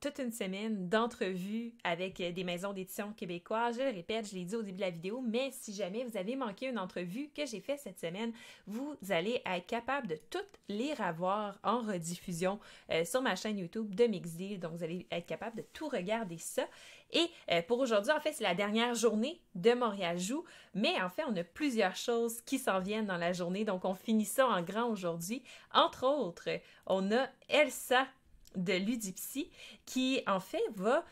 toute une semaine d'entrevues avec des maisons d'édition québécoises. Je le répète, je l'ai dit au début de la vidéo, mais si jamais vous avez manqué une entrevue que j'ai faite cette semaine, vous allez être capable de toutes les revoir en rediffusion sur ma chaîne YouTube de Mixdeal. Donc, vous allez être capable de tout regarder ça. Et pour aujourd'hui, en fait, c'est la dernière journée de Montréal Joue, mais en fait, on a plusieurs choses qui s'en viennent dans la journée, donc on finit ça en grand aujourd'hui. Entre autres, on a Elsa de Ludipsy qui, en fait, va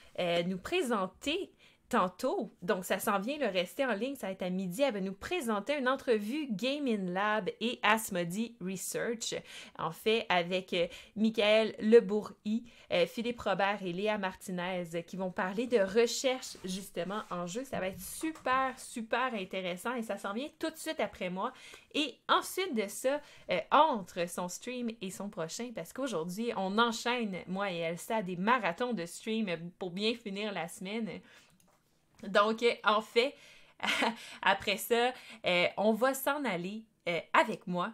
nous présenter tantôt, donc ça s'en vient, le rester en ligne, ça va être à midi, elle va nous présenter une entrevue Gaming Lab et Asmodee Research, en fait avec Michael Lebourgui, Philippe Robert et Léa Martinez qui vont parler de recherche justement en jeu. Ça va être super, super intéressant et ça s'en vient tout de suite après moi. Et ensuite de ça, entre son stream et son prochain, parce qu'aujourd'hui, on enchaîne, moi et Elsa, des marathons de stream pour bien finir la semaine. Donc, en fait, après ça, on va s'en aller avec moi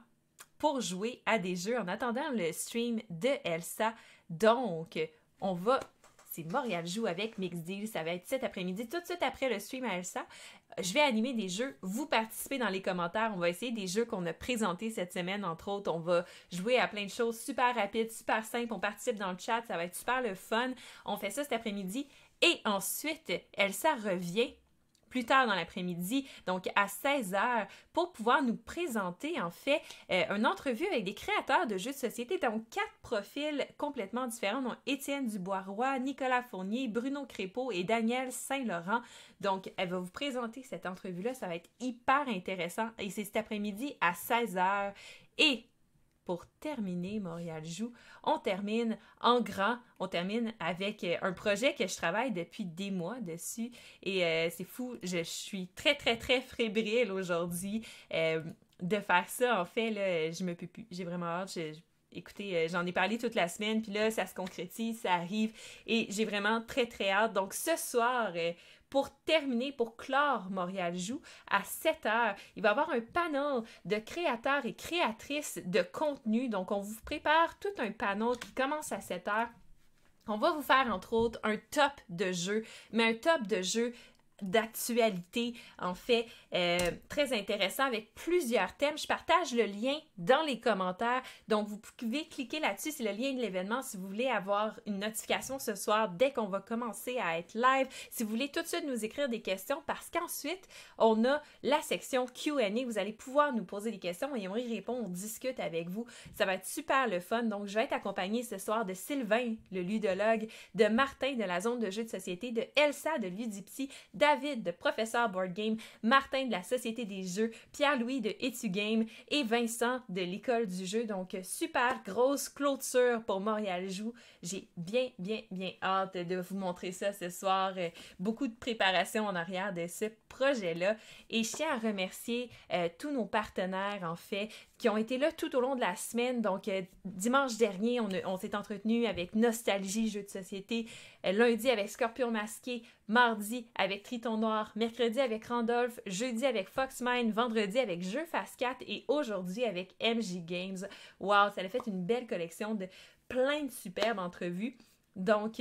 pour jouer à des jeux en attendant le stream de Elsa. Donc, c'est Montréal Joue avec Mixed Deal. Ça va être cet après-midi, tout de suite après le stream à Elsa. Je vais animer des jeux. Vous participez dans les commentaires. On va essayer des jeux qu'on a présentés cette semaine, entre autres. On va jouer à plein de choses super rapides, super simples. On participe dans le chat. Ça va être super le fun. On fait ça cet après-midi. Et ensuite, Elsa revient plus tard dans l'après-midi, donc à 16h, pour pouvoir nous présenter, en fait, une entrevue avec des créateurs de jeux de société. Donc, 4 profils complètement différents, dont Étienne Dubois-Roy, Nicolas Fournier, Bruno Crépeau et Daniel Saint-Laurent. Donc, elle va vous présenter cette entrevue-là. Ça va être hyper intéressant. Et c'est cet après-midi à 16h. Et pour terminer Montréal Joue, on termine en grand. On termine avec un projet que je travaille depuis des mois dessus. Et c'est fou, je suis très, très, très fébrile aujourd'hui de faire ça. En fait, là, je me peux plus. J'ai vraiment hâte. Écoutez, j'en ai parlé toute la semaine, puis là, ça se concrétise, ça arrive. Et j'ai vraiment très, très hâte. Donc, ce soir, pour terminer, pour clore Montréal Joue, à 7h, il va y avoir un panel de créateurs et créatrices de contenu. Donc, on vous prépare tout un panel qui commence à 7h. On va vous faire, entre autres, un top de jeux, mais un top de jeux d'actualité, en fait, très intéressant avec plusieurs thèmes. Je partage le lien dans les commentaires, donc vous pouvez cliquer là-dessus, c'est le lien de l'événement si vous voulez avoir une notification ce soir dès qu'on va commencer à être live, si vous voulez tout de suite nous écrire des questions, parce qu'ensuite, on a la section Q&A, vous allez pouvoir nous poser des questions et on y répond, on discute avec vous, ça va être super le fun. Donc je vais être accompagnée ce soir de Sylvain, le ludologue, de Martin de la zone de jeux de société, de Elsa de Ludipsy, David de Professeur Board Game, Martin de la Société des Jeux, Pierre-Louis de Etugame et Vincent de l'École du Jeu. Donc, super grosse clôture pour Montréal Joue. J'ai bien hâte de vous montrer ça ce soir. Beaucoup de préparation en arrière de ce projet-là. Et je tiens à remercier tous nos partenaires, en fait, qui ont été là tout au long de la semaine. Donc, dimanche dernier, on s'est entretenu avec Nostalgie, jeux de société. Lundi avec Scorpion Masqué. Mardi avec Triton Noir. Mercredi avec Randolph. Jeudi avec Foxmine. Vendredi avec Jeux Fast 4. Et aujourd'hui avec MJ Games. Wow, ça a fait une belle collection de plein de superbes entrevues. Donc,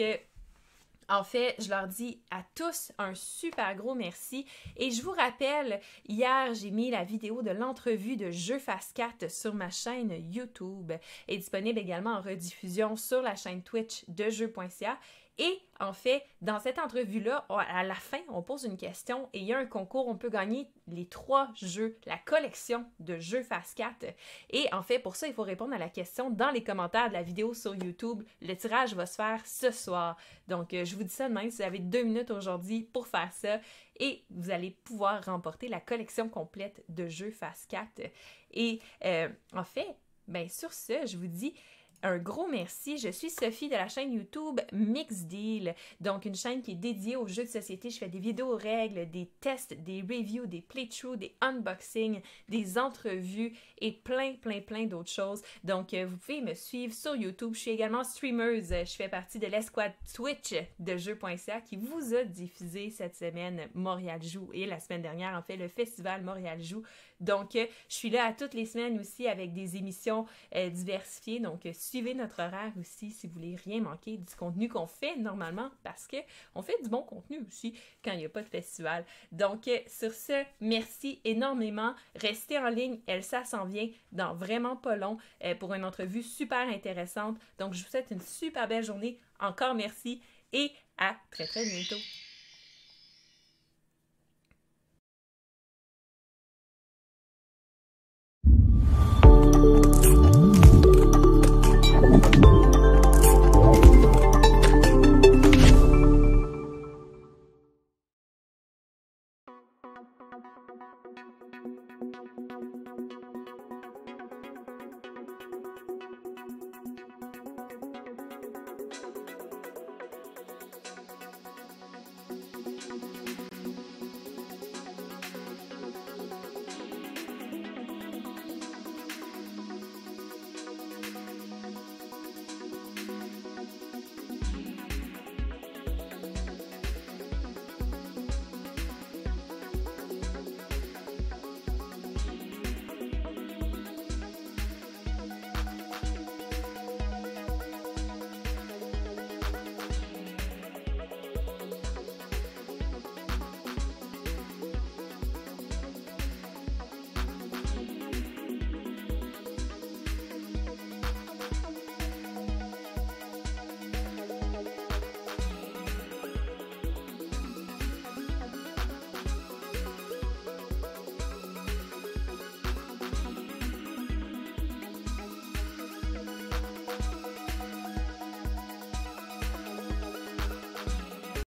en fait, je leur dis à tous un super gros merci. Et je vous rappelle, hier, j'ai mis la vidéo de l'entrevue de Jeux Fast 4 sur ma chaîne YouTube. Elle est disponible également en rediffusion sur la chaîne Twitch de jeux.ca. Et en fait, dans cette entrevue-là, à la fin, on pose une question et il y a un concours. On peut gagner les 3 jeux, la collection de Jeux Fast 4. Et en fait, pour ça, il faut répondre à la question dans les commentaires de la vidéo sur YouTube. Le tirage va se faire ce soir. Donc, je vous dis ça de même, si vous avez 2 minutes aujourd'hui pour faire ça. Et vous allez pouvoir remporter la collection complète de Jeux Fast 4. Et en fait, sur ce, je vous dis un gros merci. Je suis Sophie de la chaîne YouTube Mixed Deal, donc une chaîne qui est dédiée aux jeux de société. Je fais des vidéos aux règles, des tests, des reviews, des playthroughs, des unboxings, des entrevues et plein d'autres choses. Donc, vous pouvez me suivre sur YouTube. Je suis également streamer. Je fais partie de l'escouade Twitch de jeux.ca qui vous a diffusé cette semaine Montréal Joue et la semaine dernière, en fait, le festival Montréal Joue. Donc, je suis là à toutes les semaines aussi avec des émissions diversifiées. Donc, suivez notre horaire aussi si vous voulez rien manquer du contenu qu'on fait normalement parce qu'on fait du bon contenu aussi quand il n'y a pas de festival. Donc, sur ce, merci énormément. Restez en ligne. Elsa s'en vient dans vraiment pas long pour une entrevue super intéressante. Donc, je vous souhaite une super belle journée. Encore merci et à très bientôt.